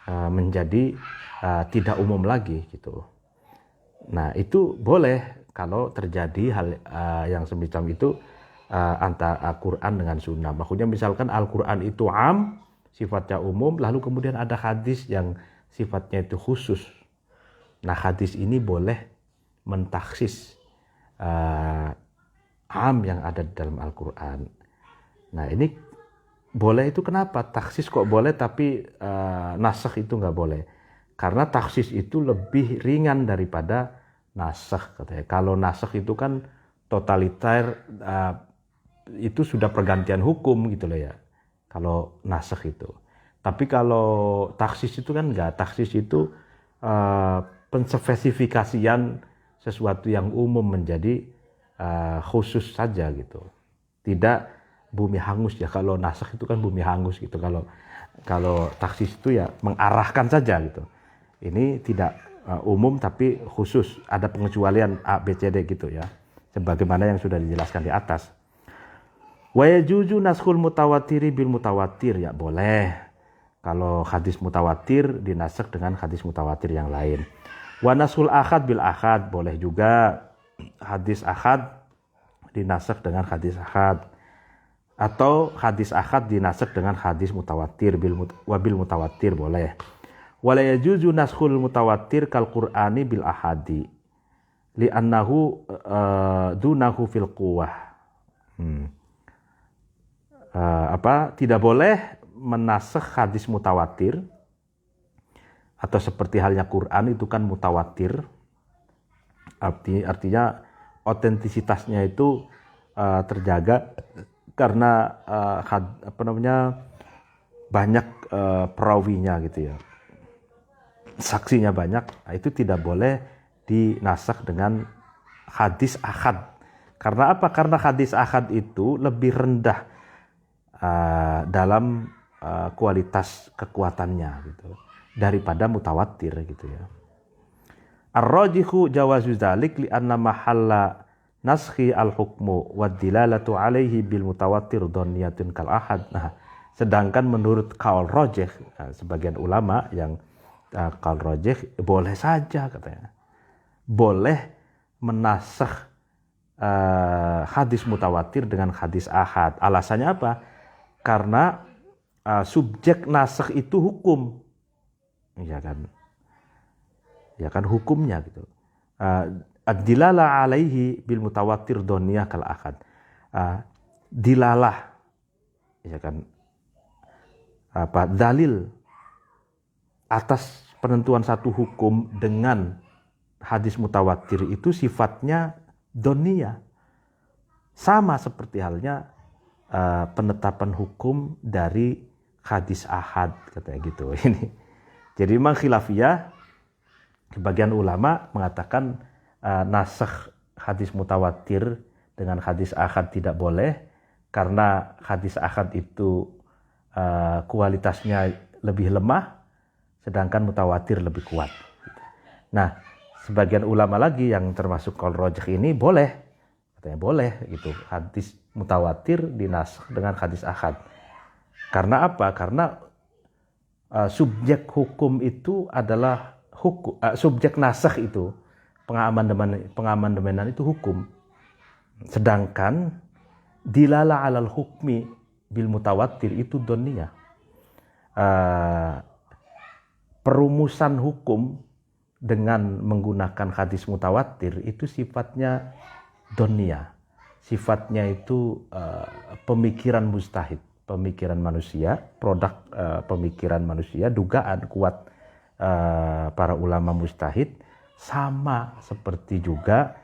menjadi tidak umum lagi gitu. Nah, itu boleh kalau terjadi hal yang semacam itu antara Al-Quran dengan Sunnah. Maksudnya misalkan Al-Quran itu am, sifatnya umum, lalu kemudian ada hadis yang sifatnya itu khusus. Nah, hadis ini boleh mentaksis am yang ada di dalam Al-Quran. Nah, ini boleh itu kenapa? Taksis kok boleh tapi nasakh itu nggak boleh. Karena taksis itu lebih ringan daripada nasakh katanya. Kalau nasakh itu kan totaliter, itu sudah pergantian hukum gitu loh ya. Kalau nasakh itu. Tapi kalau taksis itu kan enggak. Taksis itu penspesifikasian sesuatu yang umum menjadi khusus saja gitu. Tidak bumi hangus ya. Kalau nasakh itu kan bumi hangus gitu. Kalau taksis itu ya mengarahkan saja gitu. Ini tidak umum tapi khusus. Ada pengecualian A, B, C, D gitu ya. Sebagaimana yang sudah dijelaskan di atas. Wa yajuzu naskhul mutawatiri bil mutawatir, ya boleh. Kalau hadis mutawatir dinasakh dengan hadis mutawatir yang lain. Wa naskhul ahad bil ahad, boleh juga hadis ahad dinasakh dengan hadis ahad. Atau hadis ahad dinasakh dengan hadis mutawatir bil mutawatir, boleh. Wa la yajuzu naskhul mutawatir kal Qur'ani bil ahadi li annahu dunahu fil quwwah. Tidak boleh menasakh hadis mutawatir, atau seperti halnya Quran itu kan mutawatir, artinya otentisitasnya itu terjaga karena banyak perawinya gitu ya, saksinya banyak. Nah, itu tidak boleh dinasakh dengan hadis ahad. Karena apa? Karena hadis ahad itu lebih rendah dalam kualitas kekuatannya gitu daripada mutawatir gitu ya. Ar-rajihu jawazu dzalik li anna mahalla naskhi al-hukmu wa dilalatu alaihi bil mutawatir dhanniyatun kal ahad. Nah, sedangkan menurut qaul rajih, sebagian ulama yang qaul rajih boleh saja katanya. Boleh menasakh hadis mutawatir dengan hadis ahad. Alasannya apa? Karena subjek nasakh itu hukum, ya kan? Ya kan hukumnya gitu. Ad-dilalah alaihi bil mutawatir doniyah kal ahad. Dilalah, ya kan? Dalil atas penentuan satu hukum dengan hadis mutawatir itu sifatnya doniyah. Sama seperti halnya penetapan hukum dari hadis ahad, katanya gitu. Ini. Jadi memang khilafiyah, sebagian ulama mengatakan nasakh hadis mutawatir dengan hadis ahad tidak boleh karena hadis ahad itu kualitasnya lebih lemah, sedangkan mutawatir lebih kuat. Nah, sebagian ulama lagi yang termasuk qaul rajih ini boleh, katanya boleh gitu, hadis mutawatir dinasakh dengan hadis ahad. Karena apa? Karena subjek hukum itu adalah hukum, subjek nasakh itu pengamandemenan itu hukum. Sedangkan dilala alal hukmi bil mutawatir itu doniyah. Perumusan hukum dengan menggunakan hadis mutawatir itu sifatnya doniyah. Sifatnya itu pemikiran mujtahid, pemikiran manusia, produk pemikiran manusia, dugaan kuat para ulama mujtahid, sama seperti juga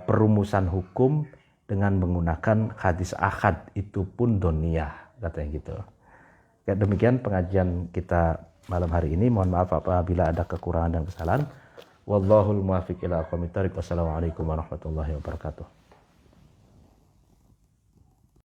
perumusan hukum dengan menggunakan hadis ahad itu pun doniyah, katanya gitu. Ya, demikian pengajian kita malam hari ini. Mohon maaf apabila ada kekurangan dan kesalahan. Wallahul muwaffiq ila aqwamit thoriq. Wassalamualaikum warahmatullahi wabarakatuh.